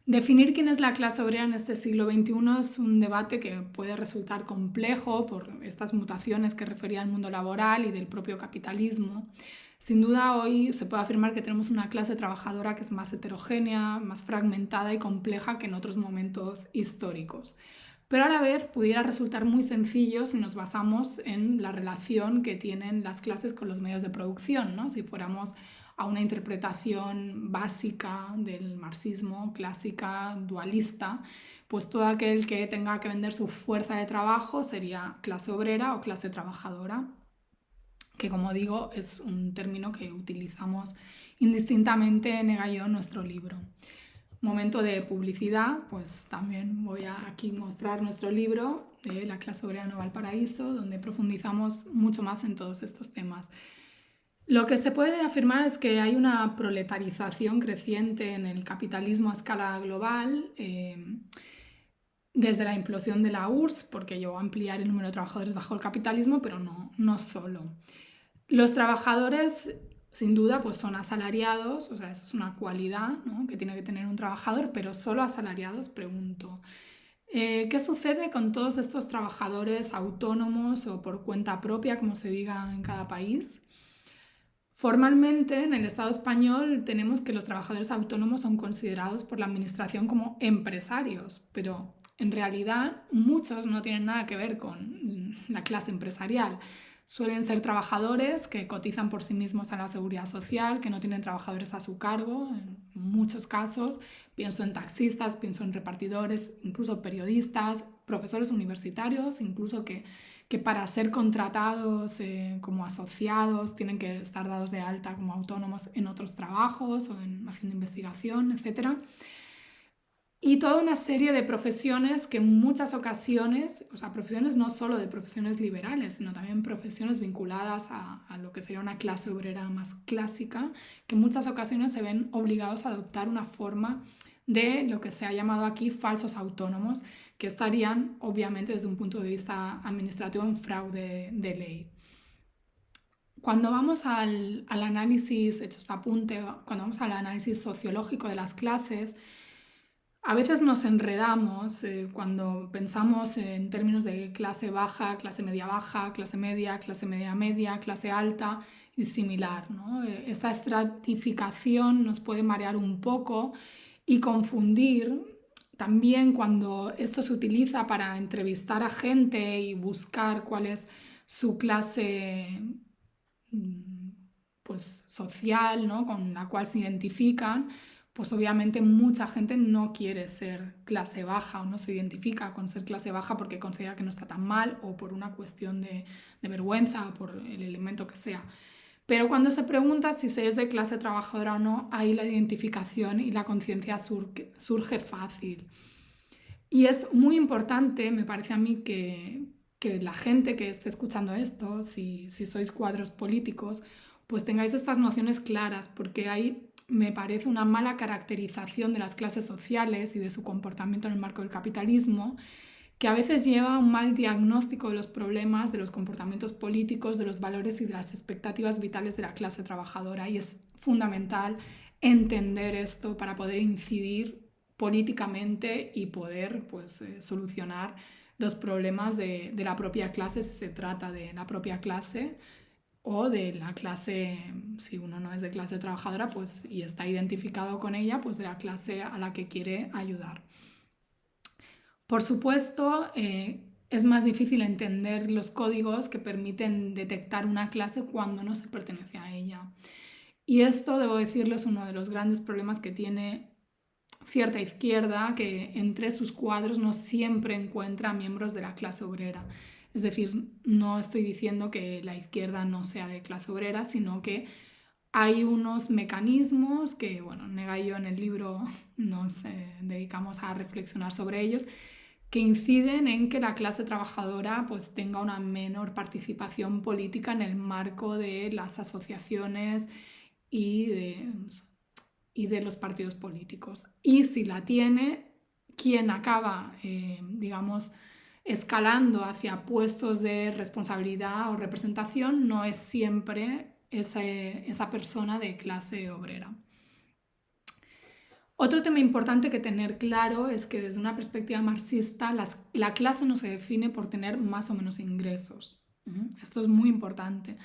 Definir quién es la clase obrera en este siglo XXI es un debate que puede resultar complejo por estas mutaciones que refería al mundo laboral y del propio capitalismo. Sin duda, hoy se puede afirmar que tenemos una clase trabajadora que es más heterogénea, más fragmentada y compleja que en otros momentos históricos. Pero a la vez pudiera resultar muy sencillo si nos basamos en la relación que tienen las clases con los medios de producción, ¿no? Si fuéramos a una interpretación básica del marxismo, clásica, dualista, pues todo aquel que tenga que vender su fuerza de trabajo sería clase obrera o clase trabajadora, que como digo es un término que utilizamos indistintamente en Gallo en nuestro libro. Momento de publicidad, pues también voy a aquí mostrar nuestro libro de La clase obrera en Valparaíso, donde profundizamos mucho más en todos estos temas. Lo que se puede afirmar es que hay una proletarización creciente en el capitalismo a escala global, desde la implosión de la URSS, porque llevó a ampliar el número de trabajadores bajo el capitalismo, pero no solo. Los trabajadores, sin duda, pues son asalariados, o sea, eso es una cualidad, ¿no?, que tiene que tener un trabajador, pero solo asalariados, pregunto. ¿Qué sucede con todos estos trabajadores autónomos o por cuenta propia, como se diga en cada país? Formalmente, en el Estado español tenemos que los trabajadores autónomos son considerados por la Administración como empresarios, pero en realidad muchos no tienen nada que ver con la clase empresarial. Suelen ser trabajadores que cotizan por sí mismos a la Seguridad Social, que no tienen trabajadores a su cargo, en muchos casos. Pienso en taxistas, pienso en repartidores, incluso periodistas, profesores universitarios, incluso que para ser contratados como asociados tienen que estar dados de alta como autónomos en otros trabajos o haciendo investigación, etc. Y toda una serie de profesiones que en muchas ocasiones, o sea, profesiones no solo de profesiones liberales, sino también profesiones vinculadas a lo que sería una clase obrera más clásica, que en muchas ocasiones se ven obligados a adoptar una forma de lo que se ha llamado aquí falsos autónomos, que estarían obviamente desde un punto de vista administrativo en fraude de ley. Cuando vamos al análisis, hecho este apunte, cuando vamos al análisis sociológico de las clases, a veces nos enredamos cuando pensamos en términos de clase baja, clase media baja, clase media media, clase alta y similar, ¿no? Esta estratificación nos puede marear un poco y confundir. También cuando esto se utiliza para entrevistar a gente y buscar cuál es su clase pues, social, ¿no?, con la cual se identifican, pues obviamente mucha gente no quiere ser clase baja o no se identifica con ser clase baja porque considera que no está tan mal o por una cuestión de vergüenza o por el elemento que sea. Pero cuando se pregunta si se es de clase trabajadora o no, ahí la identificación y la conciencia surge fácil. Y es muy importante, me parece a mí, que que la gente que esté escuchando esto, si sois cuadros políticos, pues tengáis estas nociones claras, porque hay, me parece, una mala caracterización de las clases sociales y de su comportamiento en el marco del capitalismo, que a veces lleva a un mal diagnóstico de los problemas, de los comportamientos políticos, de los valores y de las expectativas vitales de la clase trabajadora. Y es fundamental entender esto para poder incidir políticamente y poder pues, solucionar los problemas de la propia clase, si se trata de la propia clase o de la clase, si uno no es de clase trabajadora pues, y está identificado con ella, pues de la clase a la que quiere ayudar. Por supuesto, es más difícil entender los códigos que permiten detectar una clase cuando no se pertenece a ella. Y esto, debo decirlo, es uno de los grandes problemas que tiene cierta izquierda, que entre sus cuadros no siempre encuentra miembros de la clase obrera. Es decir, no estoy diciendo que la izquierda no sea de clase obrera, sino que hay unos mecanismos que, bueno, Nega y yo en el libro nos dedicamos a reflexionar sobre ellos, que inciden en que la clase trabajadora pues, tenga una menor participación política en el marco de las asociaciones y de los partidos políticos. Y si la tiene, quien acaba, digamos, escalando hacia puestos de responsabilidad o representación no es siempre esa persona de clase obrera. Otro tema importante que tener claro es que desde una perspectiva marxista la clase no se define por tener más o menos ingresos. Esto es muy importante.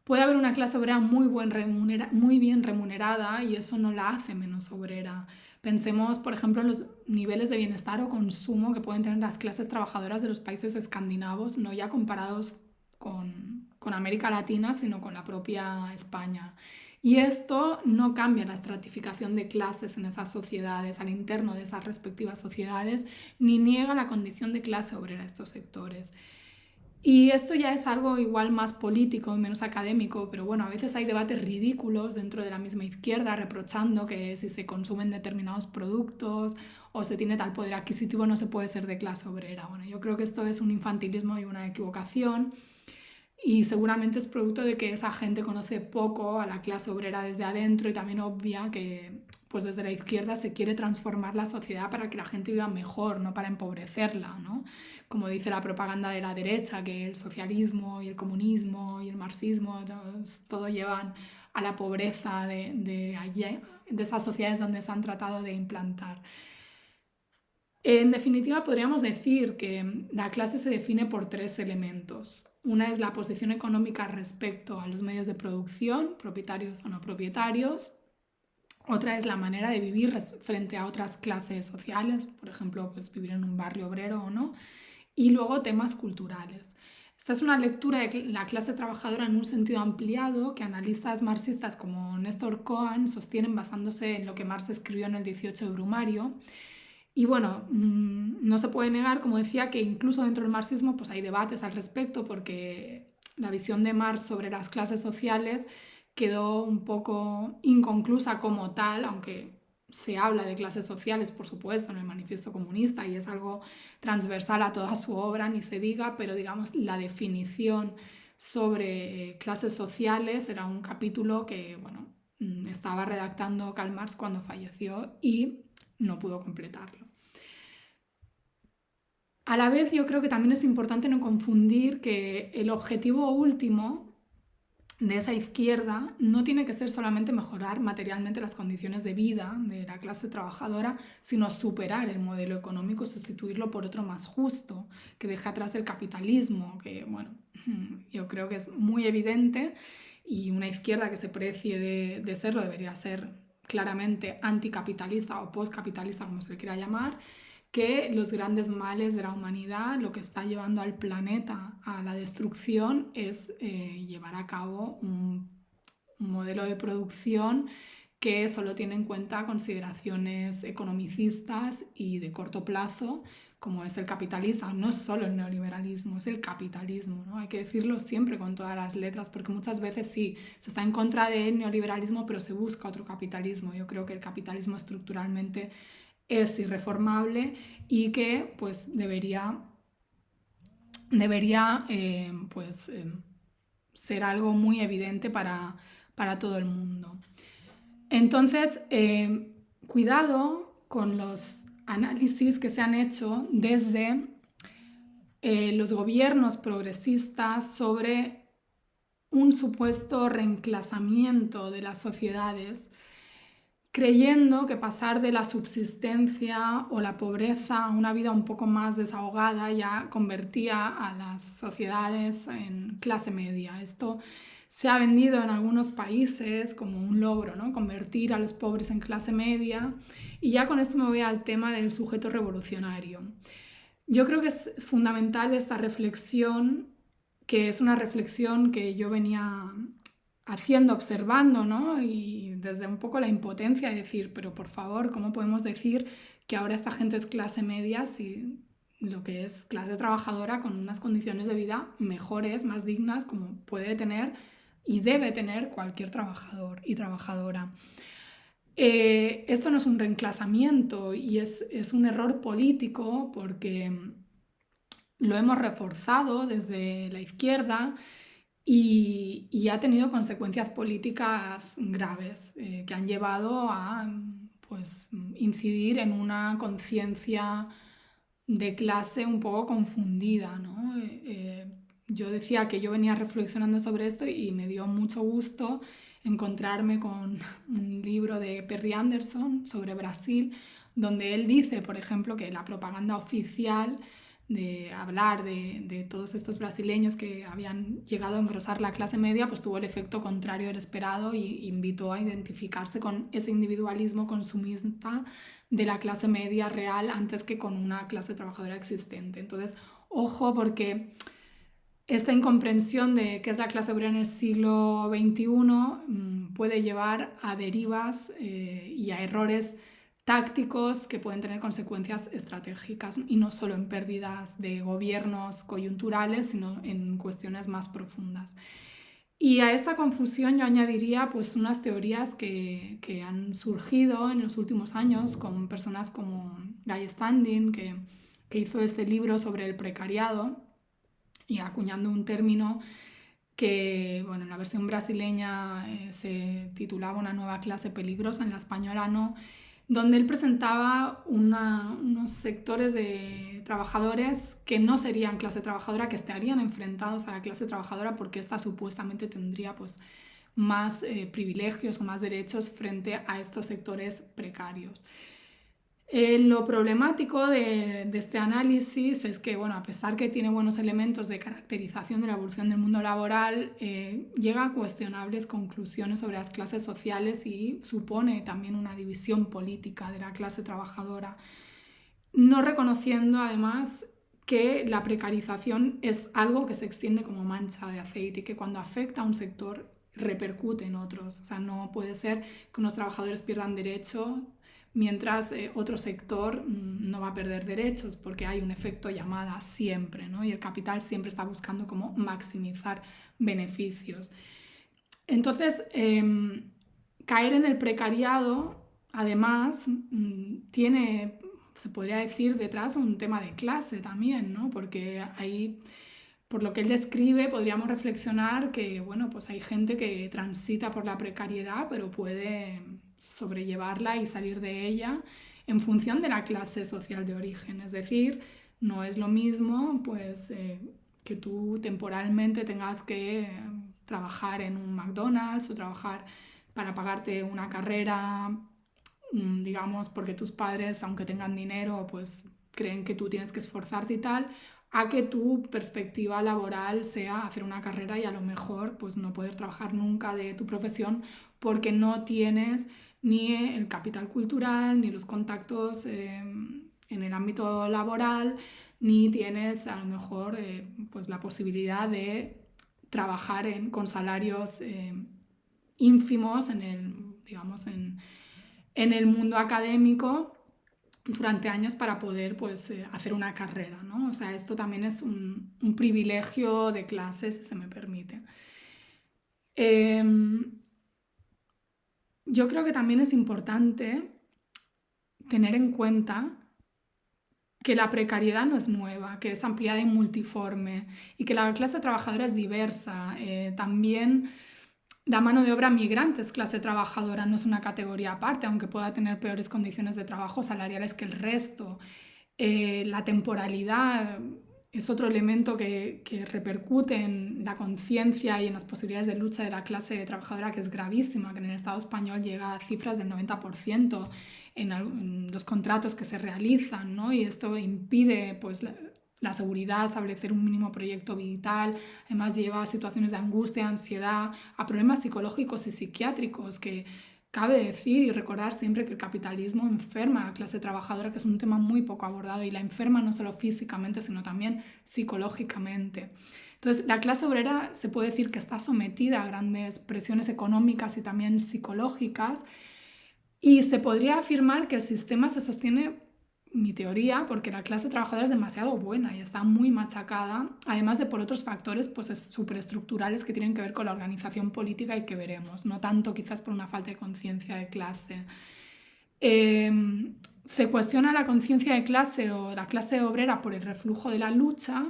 Puede haber una clase obrera muy bien remunerada y eso no la hace menos obrera. Pensemos, por ejemplo, en los niveles de bienestar o consumo que pueden tener las clases trabajadoras de los países escandinavos, no ya comparados con América Latina, sino con la propia España. Y esto no cambia la estratificación de clases en esas sociedades, al interno de esas respectivas sociedades, ni niega la condición de clase obrera de estos sectores. Y esto ya es algo igual más político y menos académico, pero bueno, a veces hay debates ridículos dentro de la misma izquierda reprochando que si se consumen determinados productos o se tiene tal poder adquisitivo no se puede ser de clase obrera. Bueno, yo creo que esto es un infantilismo y una equivocación y seguramente es producto de que esa gente conoce poco a la clase obrera desde adentro y también obvia que pues desde la izquierda se quiere transformar la sociedad para que la gente viva mejor, no para empobrecerla, ¿no? Como dice la propaganda de la derecha, que el socialismo y el comunismo y el marxismo todo llevan a la pobreza de esas sociedades donde se han tratado de implantar. En definitiva, podríamos decir que la clase se define por tres elementos. Una es la posición económica respecto a los medios de producción, propietarios o no propietarios. Otra es la manera de vivir frente a otras clases sociales, por ejemplo, pues vivir en un barrio obrero o no. Y luego temas culturales. Esta es una lectura de la clase trabajadora en un sentido ampliado que analistas marxistas como Néstor Cohen sostienen basándose en lo que Marx escribió en el 18 de Brumario. Y bueno, no se puede negar, como decía, que incluso dentro del marxismo pues hay debates al respecto porque la visión de Marx sobre las clases sociales quedó un poco inconclusa como tal, aunque se habla de clases sociales, por supuesto, en el Manifiesto Comunista y es algo transversal a toda su obra, ni se diga, pero digamos la definición sobre clases sociales era un capítulo que, bueno, estaba redactando Karl Marx cuando falleció y no pudo completarlo. A la vez yo creo que también es importante no confundir que el objetivo último de esa izquierda no tiene que ser solamente mejorar materialmente las condiciones de vida de la clase trabajadora, sino superar el modelo económico y sustituirlo por otro más justo, que deje atrás el capitalismo, que bueno, yo creo que es muy evidente y una izquierda que se precie de serlo debería ser claramente anticapitalista o postcapitalista, como se le quiera llamar, que los grandes males de la humanidad, lo que está llevando al planeta a la destrucción, es llevar a cabo un modelo de producción que solo tiene en cuenta consideraciones economicistas y de corto plazo, como es el capitalista. No es solo el neoliberalismo, es el capitalismo, ¿no? Hay que decirlo siempre con todas las letras, porque muchas veces sí, se está en contra del neoliberalismo, pero se busca otro capitalismo. Yo creo que el capitalismo estructuralmente es irreformable y que pues debería debería pues, ser algo muy evidente para todo el mundo. Entonces, cuidado con los análisis que se han hecho desde los gobiernos progresistas sobre un supuesto reenclasamiento de las sociedades, creyendo que pasar de la subsistencia o la pobreza a una vida un poco más desahogada ya convertía a las sociedades en clase media. Esto se ha vendido en algunos países como un logro, ¿no? Convertir a los pobres en clase media. Y ya con esto me voy al tema del sujeto revolucionario. Yo creo que es fundamental esta reflexión, que es una reflexión que yo venía haciendo, observando, ¿no? Y desde un poco la impotencia de decir, pero por favor, ¿cómo podemos decir que ahora esta gente es clase media si lo que es clase trabajadora con unas condiciones de vida mejores, más dignas, como puede tener y debe tener cualquier trabajador y trabajadora? Esto no es un reenclasamiento y es un error político porque lo hemos reforzado desde la izquierda y ha tenido consecuencias políticas graves que han llevado a pues, incidir en una conciencia de clase un poco confundida, ¿no? Yo decía que yo venía reflexionando sobre esto y me dio mucho gusto encontrarme con un libro de Perry Anderson sobre Brasil, donde él dice, por ejemplo, que la propaganda oficial de hablar de todos estos brasileños que habían llegado a engrosar la clase media, pues tuvo el efecto contrario del esperado y invitó a identificarse con ese individualismo consumista de la clase media real antes que con una clase trabajadora existente. Entonces, ojo, porque esta incomprensión de qué es la clase obrera en el siglo XXI puede llevar a derivas y a errores tácticos que pueden tener consecuencias estratégicas y no solo en pérdidas de gobiernos coyunturales, sino en cuestiones más profundas. Y a esta confusión yo añadiría pues unas teorías que han surgido en los últimos años con personas como Guy Standing, que hizo este libro sobre el precariado y acuñando un término que, bueno, en la versión brasileña se titulaba Una nueva clase peligrosa, en la española no, donde él presentaba unos sectores de trabajadores que no serían clase trabajadora, que estarían enfrentados a la clase trabajadora porque ésta supuestamente tendría pues, más privilegios o más derechos frente a estos sectores precarios. Lo problemático de este análisis es que, bueno, a pesar que tiene buenos elementos de caracterización de la evolución del mundo laboral, llega a cuestionables conclusiones sobre las clases sociales y supone también una división política de la clase trabajadora, no reconociendo además que la precarización es algo que se extiende como mancha de aceite y que cuando afecta a un sector repercute en otros. O sea, no puede ser que unos trabajadores pierdan derecho mientras otro sector no va a perder derechos, porque hay un efecto llamada siempre, ¿no? Y el capital siempre está buscando cómo maximizar beneficios. Entonces, caer en el precariado, además, tiene, se podría decir, detrás un tema de clase también, ¿no? Porque ahí, por lo que él describe, podríamos reflexionar que, bueno, pues hay gente que transita por la precariedad, pero puede sobrellevarla y salir de ella en función de la clase social de origen. Es decir, no es lo mismo pues, que tú temporalmente tengas que trabajar en un McDonald's o trabajar para pagarte una carrera, digamos, porque tus padres, aunque tengan dinero, pues creen que tú tienes que esforzarte y tal, a que tu perspectiva laboral sea hacer una carrera y a lo mejor pues no poder trabajar nunca de tu profesión porque no tienes ni el capital cultural, ni los contactos en el ámbito laboral, ni tienes a lo mejor pues la posibilidad de trabajar con salarios ínfimos en el, digamos, en el mundo académico durante años para poder pues, hacer una carrera, ¿no? O sea, esto también es un privilegio de clase, si se me permite. Yo creo que también es importante tener en cuenta que la precariedad no es nueva, que es ampliada y multiforme y que la clase trabajadora es diversa. También la mano de obra migrante es clase trabajadora, no es una categoría aparte, aunque pueda tener peores condiciones de trabajo salariales que el resto. La temporalidad es otro elemento que repercute en la conciencia y en las posibilidades de lucha de la clase trabajadora, que es gravísima, que en el Estado español llega a cifras del 90% en los contratos que se realizan, ¿no? Y esto impide pues, la seguridad, establecer un mínimo proyecto vital, además lleva a situaciones de angustia, ansiedad, a problemas psicológicos y psiquiátricos que cabe decir y recordar siempre que el capitalismo enferma a la clase trabajadora, que es un tema muy poco abordado, y la enferma no solo físicamente, sino también psicológicamente. Entonces, la clase obrera se puede decir que está sometida a grandes presiones económicas y también psicológicas, y se podría afirmar que el sistema se sostiene, mi teoría, porque la clase trabajadora es demasiado buena y está muy machacada, además de por otros factores pues, superestructurales que tienen que ver con la organización política y que veremos, no tanto quizás por una falta de conciencia de clase. Se cuestiona la conciencia de clase o la clase obrera por el reflujo de la lucha,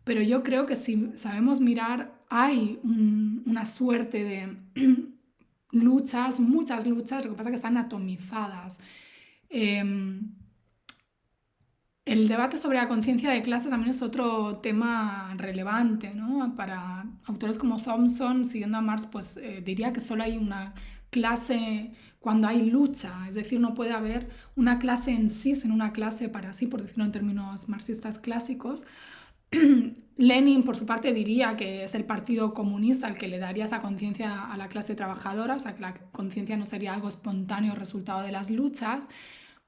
pero yo creo que si sabemos mirar, hay una suerte de luchas, muchas luchas, lo que pasa es que están atomizadas. El debate sobre la conciencia de clase también es otro tema relevante, ¿no? Para autores como Thompson, siguiendo a Marx, pues diría que solo hay una clase cuando hay lucha, es decir, no puede haber una clase en sí, sino una clase para sí, por decirlo en términos marxistas clásicos. Lenin, por su parte, diría que es el Partido Comunista el que le daría esa conciencia a la clase trabajadora, o sea, que la conciencia no sería algo espontáneo resultado de las luchas.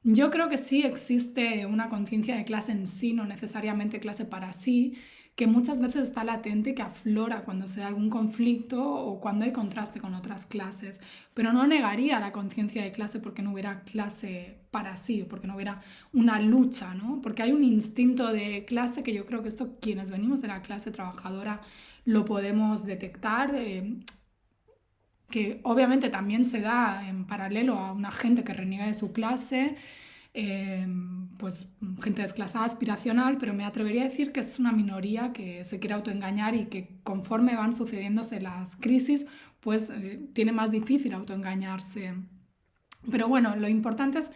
Yo creo que sí existe una conciencia de clase en sí, no necesariamente clase para sí, que muchas veces está latente y que aflora cuando se da algún conflicto o cuando hay contraste con otras clases. Pero no negaría la conciencia de clase porque no hubiera clase para sí, porque no hubiera una lucha, ¿no? Porque hay un instinto de clase que yo creo que esto, quienes venimos de la clase trabajadora, lo podemos detectar. Que obviamente también se da en paralelo a una gente que reniega de su clase, pues gente desclasada, aspiracional, pero me atrevería a decir que es una minoría que se quiere autoengañar y que conforme van sucediéndose las crisis, pues tiene más difícil autoengañarse. Pero bueno, lo importante es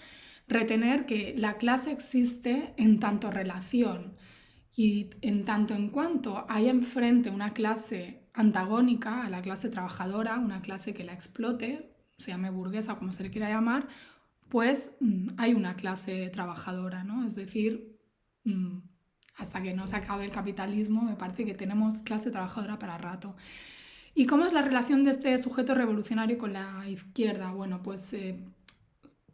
retener que la clase existe en tanto relación y en tanto en cuanto hay enfrente una clase antagónica a la clase trabajadora, una clase que la explote, se llame burguesa o como se le quiera llamar, pues hay una clase trabajadora, ¿no? Es decir, hasta que no se acabe el capitalismo, me parece que tenemos clase trabajadora para rato. ¿Y cómo es la relación de este sujeto revolucionario con la izquierda? Bueno, pues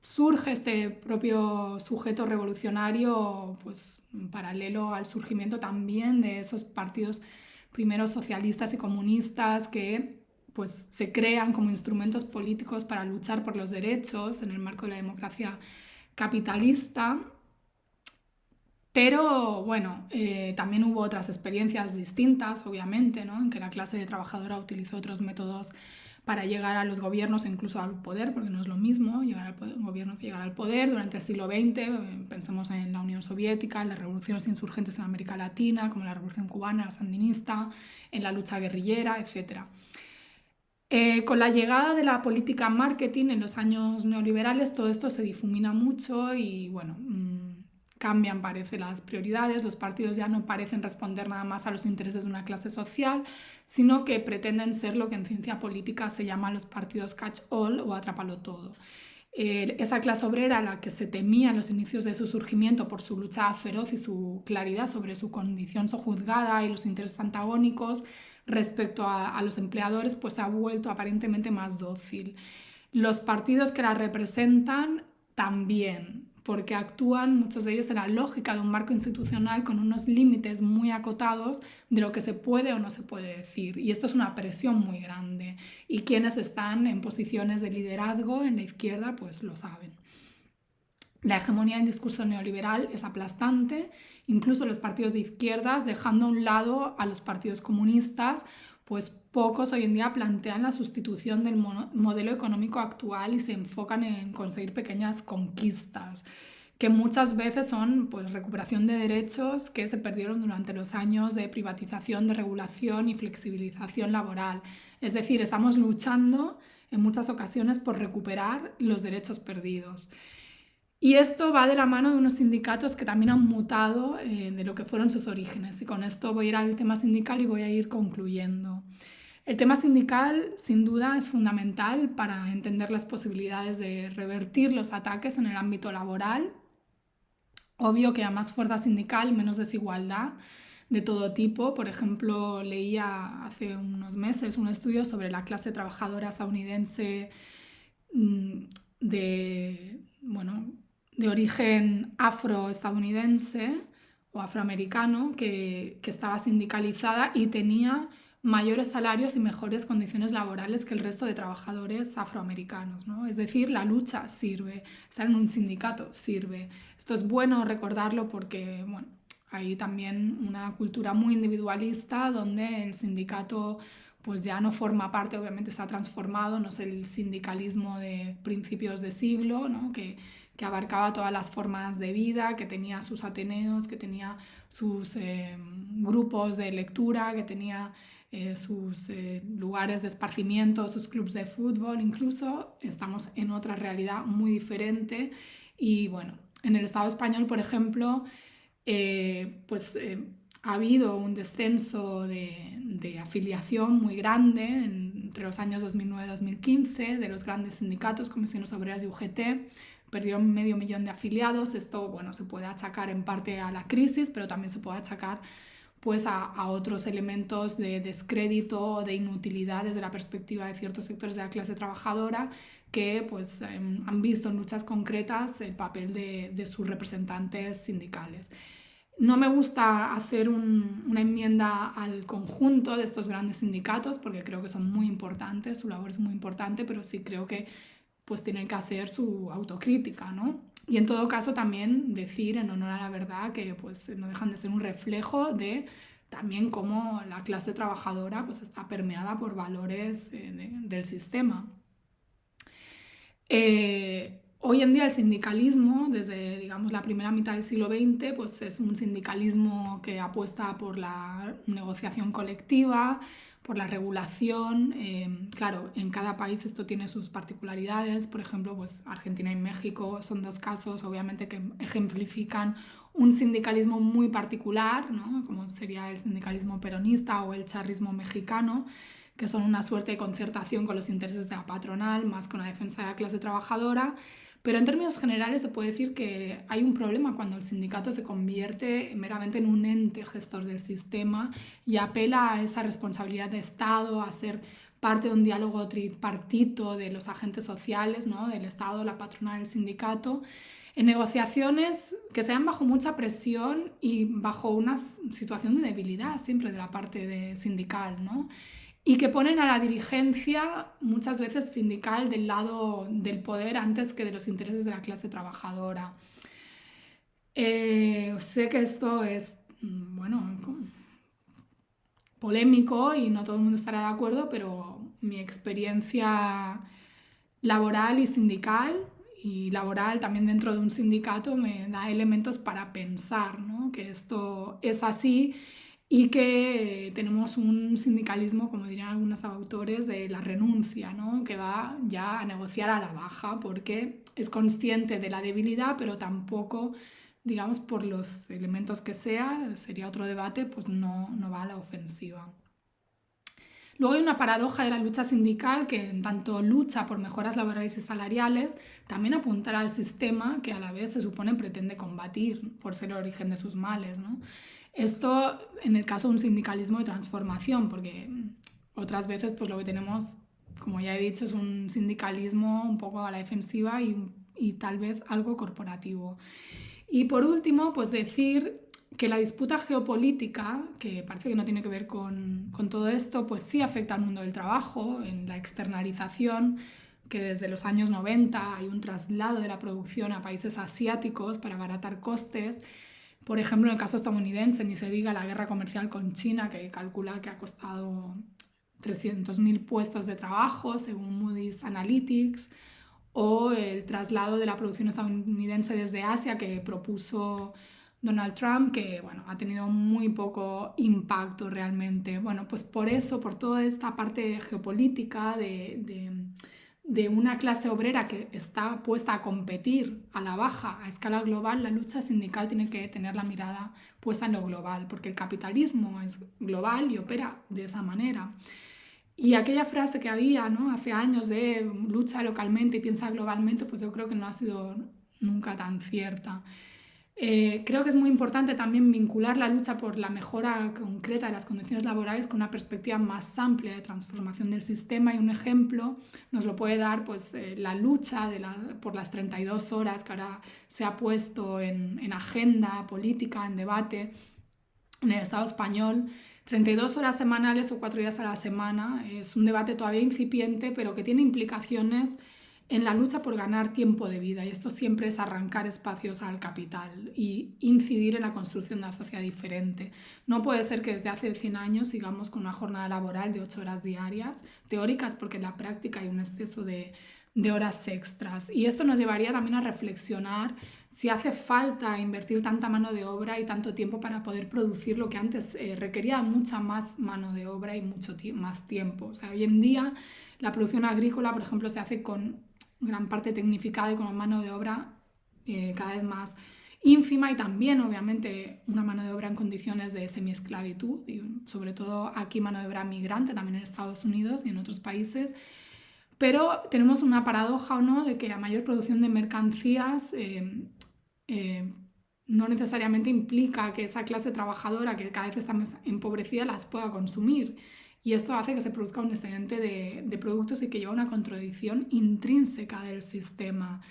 surge este propio sujeto revolucionario pues, paralelo al surgimiento también de esos partidos primero socialistas y comunistas que pues, se crean como instrumentos políticos para luchar por los derechos en el marco de la democracia capitalista. Pero bueno, también hubo otras experiencias distintas, obviamente, ¿no? En que la clase trabajadora utilizó otros métodos para llegar a los gobiernos e incluso al poder, porque no es lo mismo llegar al poder, un gobierno que llegar al poder. Durante el siglo XX, pensemos en la Unión Soviética, en las revoluciones insurgentes en América Latina, como la Revolución Cubana, la Sandinista, en la lucha guerrillera, etc. Con la llegada de la política marketing en los años neoliberales, todo esto se difumina mucho y bueno, cambian, parece, las prioridades. Los partidos ya no parecen responder nada más a los intereses de una clase social, sino que pretenden ser lo que en ciencia política se llaman los partidos catch-all o atrápalo todo. Esa clase obrera a la que se temía en los inicios de su surgimiento por su lucha feroz y su claridad sobre su condición sojuzgada y los intereses antagónicos respecto a los empleadores, pues se ha vuelto aparentemente más dócil. Los partidos que la representan también, porque actúan muchos de ellos en la lógica de un marco institucional con unos límites muy acotados de lo que se puede o no se puede decir. Y esto es una presión muy grande. Y quienes están en posiciones de liderazgo en la izquierda, pues lo saben. La hegemonía del discurso neoliberal es aplastante, incluso los partidos de izquierdas, dejando a un lado a los partidos comunistas, pues pocos hoy en día plantean la sustitución del modelo económico actual y se enfocan en conseguir pequeñas conquistas que muchas veces son pues, recuperación de derechos que se perdieron durante los años de privatización, de regulación y flexibilización laboral. Es decir, estamos luchando en muchas ocasiones por recuperar los derechos perdidos. Y esto va de la mano de unos sindicatos que también han mutado de lo que fueron sus orígenes. Y con esto voy a ir al tema sindical y voy a ir concluyendo. El tema sindical, sin duda, es fundamental para entender las posibilidades de revertir los ataques en el ámbito laboral. Obvio que a más fuerza sindical, menos desigualdad de todo tipo. Por ejemplo, leía hace unos meses un estudio sobre la clase trabajadora estadounidense de origen afroestadounidense o afroamericano que estaba sindicalizada y tenía mayores salarios y mejores condiciones laborales que el resto de trabajadores afroamericanos, ¿no? Es decir, la lucha sirve, estar en un sindicato sirve. Esto es bueno recordarlo porque, bueno, hay también una cultura muy individualista donde el sindicato pues ya no forma parte, obviamente se ha transformado, no es el sindicalismo de principios de siglo, ¿no? que abarcaba todas las formas de vida, que tenía sus ateneos, que tenía sus grupos de lectura, que tenía sus lugares de esparcimiento, sus clubes de fútbol, incluso estamos en otra realidad muy diferente. Y bueno, en el Estado español, por ejemplo, ha habido un descenso de afiliación muy grande entre los años 2009 y 2015 de los grandes sindicatos, Comisiones Obreras y UGT. Perdieron 500.000 de afiliados. Esto, bueno, se puede achacar en parte a la crisis, pero también se puede achacar pues, a otros elementos de descrédito o de inutilidad desde la perspectiva de ciertos sectores de la clase trabajadora que pues, han visto en luchas concretas el papel de sus representantes sindicales. No me gusta hacer una enmienda al conjunto de estos grandes sindicatos porque creo que son muy importantes, su labor es muy importante, pero sí creo que pues tienen que hacer su autocrítica, ¿no? Y en todo caso también decir en honor a la verdad que pues no dejan de ser un reflejo de también cómo la clase trabajadora pues está permeada por valores del sistema. Hoy en día el sindicalismo, desde digamos, la primera mitad del siglo XX, pues es un sindicalismo que apuesta por la negociación colectiva, por la regulación. Claro, en cada país esto tiene sus particularidades. Por ejemplo, pues Argentina y México son dos casos, obviamente, que ejemplifican un sindicalismo muy particular, ¿no? Como sería el sindicalismo peronista o el charrismo mexicano, que son una suerte de concertación con los intereses de la patronal, más con la defensa de la clase trabajadora. Pero en términos generales se puede decir que hay un problema cuando el sindicato se convierte meramente en un ente gestor del sistema y apela a esa responsabilidad de Estado, a ser parte de un diálogo tripartito de los agentes sociales, ¿no? Del Estado, la patronal, el sindicato, en negociaciones que se dan bajo mucha presión y bajo una situación de debilidad siempre de la parte sindical, ¿no? Y que ponen a la dirigencia, muchas veces sindical, del lado del poder antes que de los intereses de la clase trabajadora. Sé que esto es, bueno, polémico y no todo el mundo estará de acuerdo, pero mi experiencia laboral y sindical, y laboral también dentro de un sindicato, me da elementos para pensar, ¿no? Que esto es así y que tenemos un sindicalismo, como dirían algunos autores, de la renuncia, ¿no? Que va ya a negociar a la baja porque es consciente de la debilidad, pero tampoco, digamos, por los elementos que sea, sería otro debate, pues no va a la ofensiva. Luego hay una paradoja de la lucha sindical que en tanto lucha por mejoras laborales y salariales, también apuntará al sistema que a la vez se supone pretende combatir por ser el origen de sus males, ¿no? Esto en el caso de un sindicalismo de transformación, porque otras veces pues lo que tenemos, como ya he dicho, es un sindicalismo un poco a la defensiva y tal vez algo corporativo. Y por último, pues decir que la disputa geopolítica, que parece que no tiene que ver con todo esto, pues sí afecta al mundo del trabajo, en la externalización, que desde los años 90 hay un traslado de la producción a países asiáticos para abaratar costes. Por ejemplo, en el caso estadounidense, ni se diga la guerra comercial con China, que calcula que ha costado 300.000 puestos de trabajo, según Moody's Analytics, o el traslado de la producción estadounidense desde Asia que propuso Donald Trump, que bueno, ha tenido muy poco impacto realmente. Bueno, pues por eso, por toda esta parte geopolítica de una clase obrera que está puesta a competir a la baja a escala global, la lucha sindical tiene que tener la mirada puesta en lo global, porque el capitalismo es global y opera de esa manera. Y aquella frase que había, ¿no?, hace años de lucha localmente y piensa globalmente, pues yo creo que no ha sido nunca tan cierta. Creo que es muy importante también vincular la lucha por la mejora concreta de las condiciones laborales con una perspectiva más amplia de transformación del sistema, y un ejemplo nos lo puede dar pues, la lucha por las 32 horas que ahora se ha puesto en agenda política, en debate en el Estado español. 32 horas semanales o 4 días a la semana es un debate todavía incipiente, pero que tiene implicaciones en la lucha por ganar tiempo de vida, y esto siempre es arrancar espacios al capital y incidir en la construcción de una sociedad diferente. No puede ser que desde hace 100 años sigamos con una jornada laboral de 8 horas diarias, teóricas, porque en la práctica hay un exceso de horas extras. Y esto nos llevaría también a reflexionar si hace falta invertir tanta mano de obra y tanto tiempo para poder producir lo que antes requería mucha más mano de obra y mucho más tiempo. O sea, hoy en día la producción agrícola, por ejemplo, se hace con gran parte tecnificada y con mano de obra cada vez más ínfima, y también obviamente una mano de obra en condiciones de semiesclavitud, y sobre todo aquí mano de obra migrante, también en Estados Unidos y en otros países. Pero tenemos una paradoja, ¿o no?, de que a mayor producción de mercancías no necesariamente implica que esa clase trabajadora, que cada vez está más empobrecida, las pueda consumir. Y esto hace que se produzca un excedente de productos y que lleva a una contradicción intrínseca del sistema.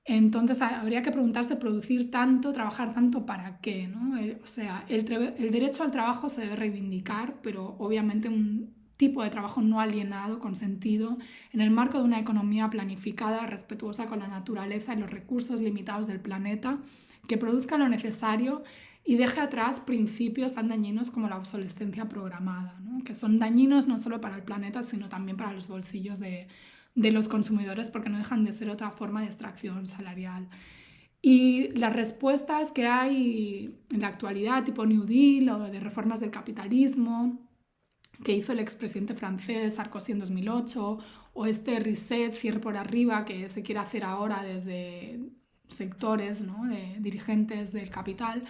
Entonces habría que preguntarse, producir tanto, trabajar tanto, ¿para qué?, ¿no? O sea, el derecho al trabajo se debe reivindicar, pero obviamente un tipo de trabajo no alienado, con sentido, en el marco de una economía planificada, respetuosa con la naturaleza y los recursos limitados del planeta, que produzca lo necesario y deje atrás principios tan dañinos como la obsolescencia programada, ¿no?, que son dañinos no solo para el planeta, sino también para los bolsillos de los consumidores, porque no dejan de ser otra forma de extracción salarial. Y las respuestas que hay en la actualidad, tipo New Deal o de reformas del capitalismo, que hizo el expresidente francés Sarkozy en 2008, o este reset, cierre por arriba, que se quiere hacer ahora desde sectores, ¿no?, de dirigentes del capital,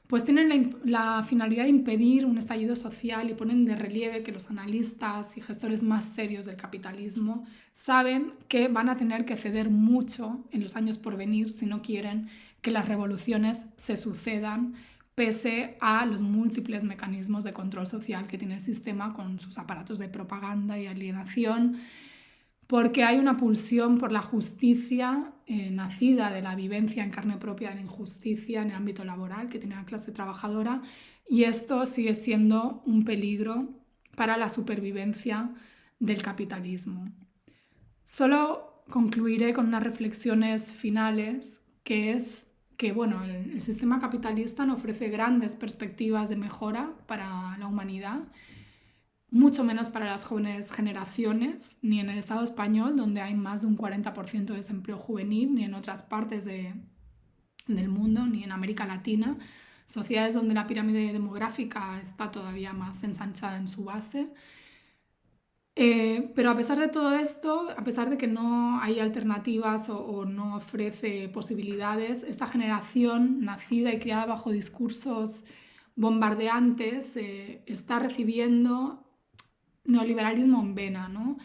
pues tienen la finalidad de impedir un estallido social, y ponen de relieve que los analistas y gestores más serios del capitalismo saben que van a tener que ceder mucho en los años por venir si no quieren que las revoluciones se sucedan, pese a los múltiples mecanismos de control social que tiene el sistema con sus aparatos de propaganda y alienación, porque hay una pulsión por la justicia nacida de la vivencia en carne propia de la injusticia en el ámbito laboral que tiene la clase trabajadora, y esto sigue siendo un peligro para la supervivencia del capitalismo. Solo concluiré con unas reflexiones finales, que es que bueno, el sistema capitalista no ofrece grandes perspectivas de mejora para la humanidad, mucho menos para las jóvenes generaciones, ni en el Estado español, donde hay más de un 40% de desempleo juvenil, ni en otras partes del mundo, ni en América Latina, sociedades donde la pirámide demográfica está todavía más ensanchada en su base. Pero a pesar de todo esto, a pesar de que no hay alternativas o no ofrece posibilidades, esta generación nacida y criada bajo discursos bombardeantes está recibiendo neoliberalismo en vena, ¿no?,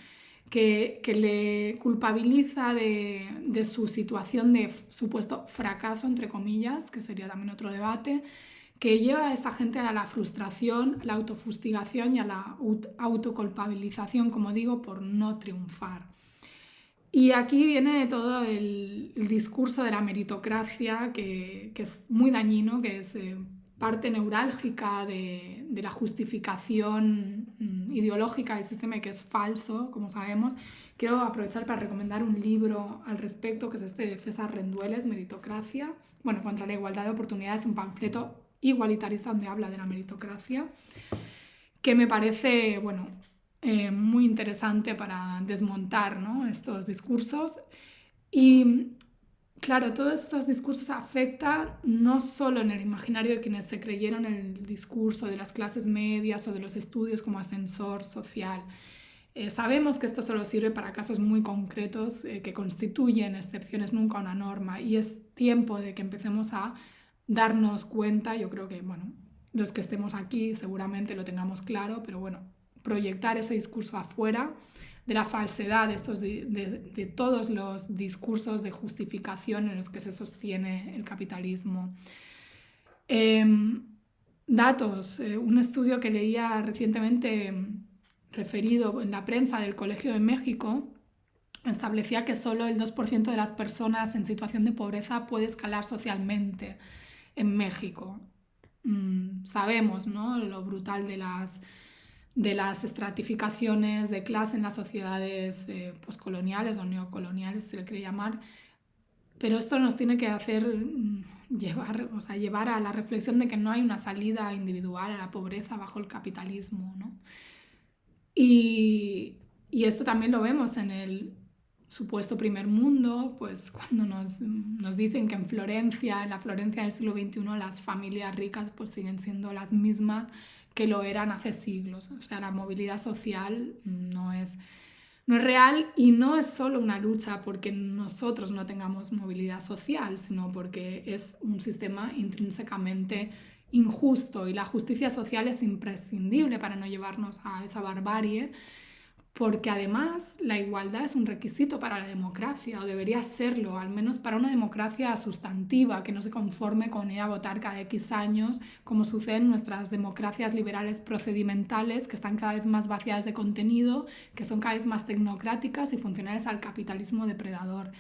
que le culpabiliza de su situación de supuesto fracaso, entre comillas, que sería también otro debate, que lleva a esta gente a la frustración, la autofustigación y a la autoculpabilización, como digo, por no triunfar. Y aquí viene todo el discurso de la meritocracia, que es muy dañino, que es parte neurálgica de la justificación ideológica del sistema, y que es falso, como sabemos. Quiero aprovechar para recomendar un libro al respecto, que es este de César Rendueles, Meritocracia, bueno, contra la igualdad de oportunidades, un panfleto igualitarista donde habla de la meritocracia, que me parece, bueno, muy interesante para desmontar, ¿no?, estos discursos. Y claro, todos estos discursos afectan no solo en el imaginario de quienes se creyeron el discurso de las clases medias o de los estudios como ascensor social. Sabemos que esto solo sirve para casos muy concretos que constituyen excepciones, nunca una norma, y es tiempo de que empecemos a darnos cuenta. Yo creo que, bueno, los que estemos aquí seguramente lo tengamos claro, pero bueno, proyectar ese discurso afuera de la falsedad de todos los discursos de justificación en los que se sostiene el capitalismo. Datos, un estudio que leía recientemente referido en la prensa del Colegio de México establecía que solo el 2% de las personas en situación de pobreza puede escalar socialmente en México. Sabemos, ¿no?, lo brutal de las estratificaciones de clase en las sociedades poscoloniales o neocoloniales, se le quiere llamar, pero esto nos tiene que hacer llevar a la reflexión de que no hay una salida individual a la pobreza bajo el capitalismo, ¿no? Y esto también lo vemos en el supuesto primer mundo, pues cuando nos dicen que en la Florencia del siglo XXI, las familias ricas pues siguen siendo las mismas que lo eran hace siglos. O sea, la movilidad social no es real, y no es solo una lucha porque nosotros no tengamos movilidad social, sino porque es un sistema intrínsecamente injusto, y la justicia social es imprescindible para no llevarnos a esa barbarie, porque además la igualdad es un requisito para la democracia, o debería serlo, al menos para una democracia sustantiva, que no se conforme con ir a votar cada X años, como sucede en nuestras democracias liberales procedimentales, que están cada vez más vaciadas de contenido, que son cada vez más tecnocráticas y funcionales al capitalismo depredador.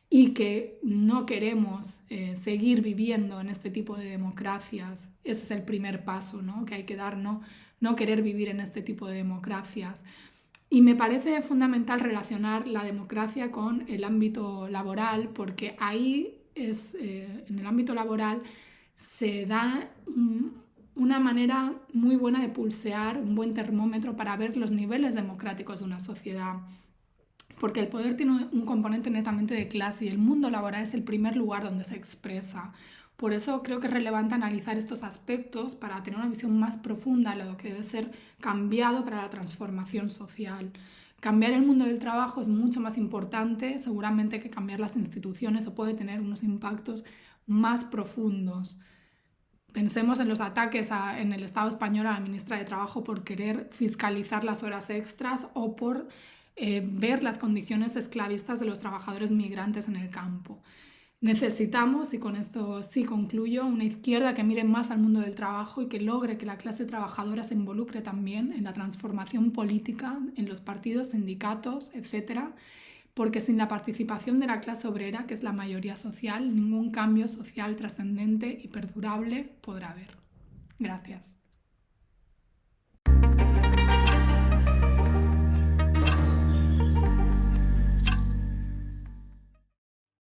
Y que no queremos seguir viviendo en este tipo de democracias. Ese es el primer paso, ¿no?, que hay que dar, no querer vivir en este tipo de democracias. Y me parece fundamental relacionar la democracia con el ámbito laboral, porque ahí en el ámbito laboral se da una manera muy buena de pulsear, un buen termómetro para ver los niveles democráticos de una sociedad. Porque el poder tiene un componente netamente de clase, y el mundo laboral es el primer lugar donde se expresa. Por eso creo que es relevante analizar estos aspectos para tener una visión más profunda de lo que debe ser cambiado para la transformación social. Cambiar el mundo del trabajo es mucho más importante, seguramente, que cambiar las instituciones, o puede tener unos impactos más profundos. Pensemos en los ataques en el Estado español a la ministra de Trabajo por querer fiscalizar las horas extras, o por ver las condiciones esclavistas de los trabajadores migrantes en el campo. Necesitamos, y con esto sí concluyo, una izquierda que mire más al mundo del trabajo y que logre que la clase trabajadora se involucre también en la transformación política, en los partidos, sindicatos, etc. Porque sin la participación de la clase obrera, que es la mayoría social, ningún cambio social trascendente y perdurable podrá haber. Gracias.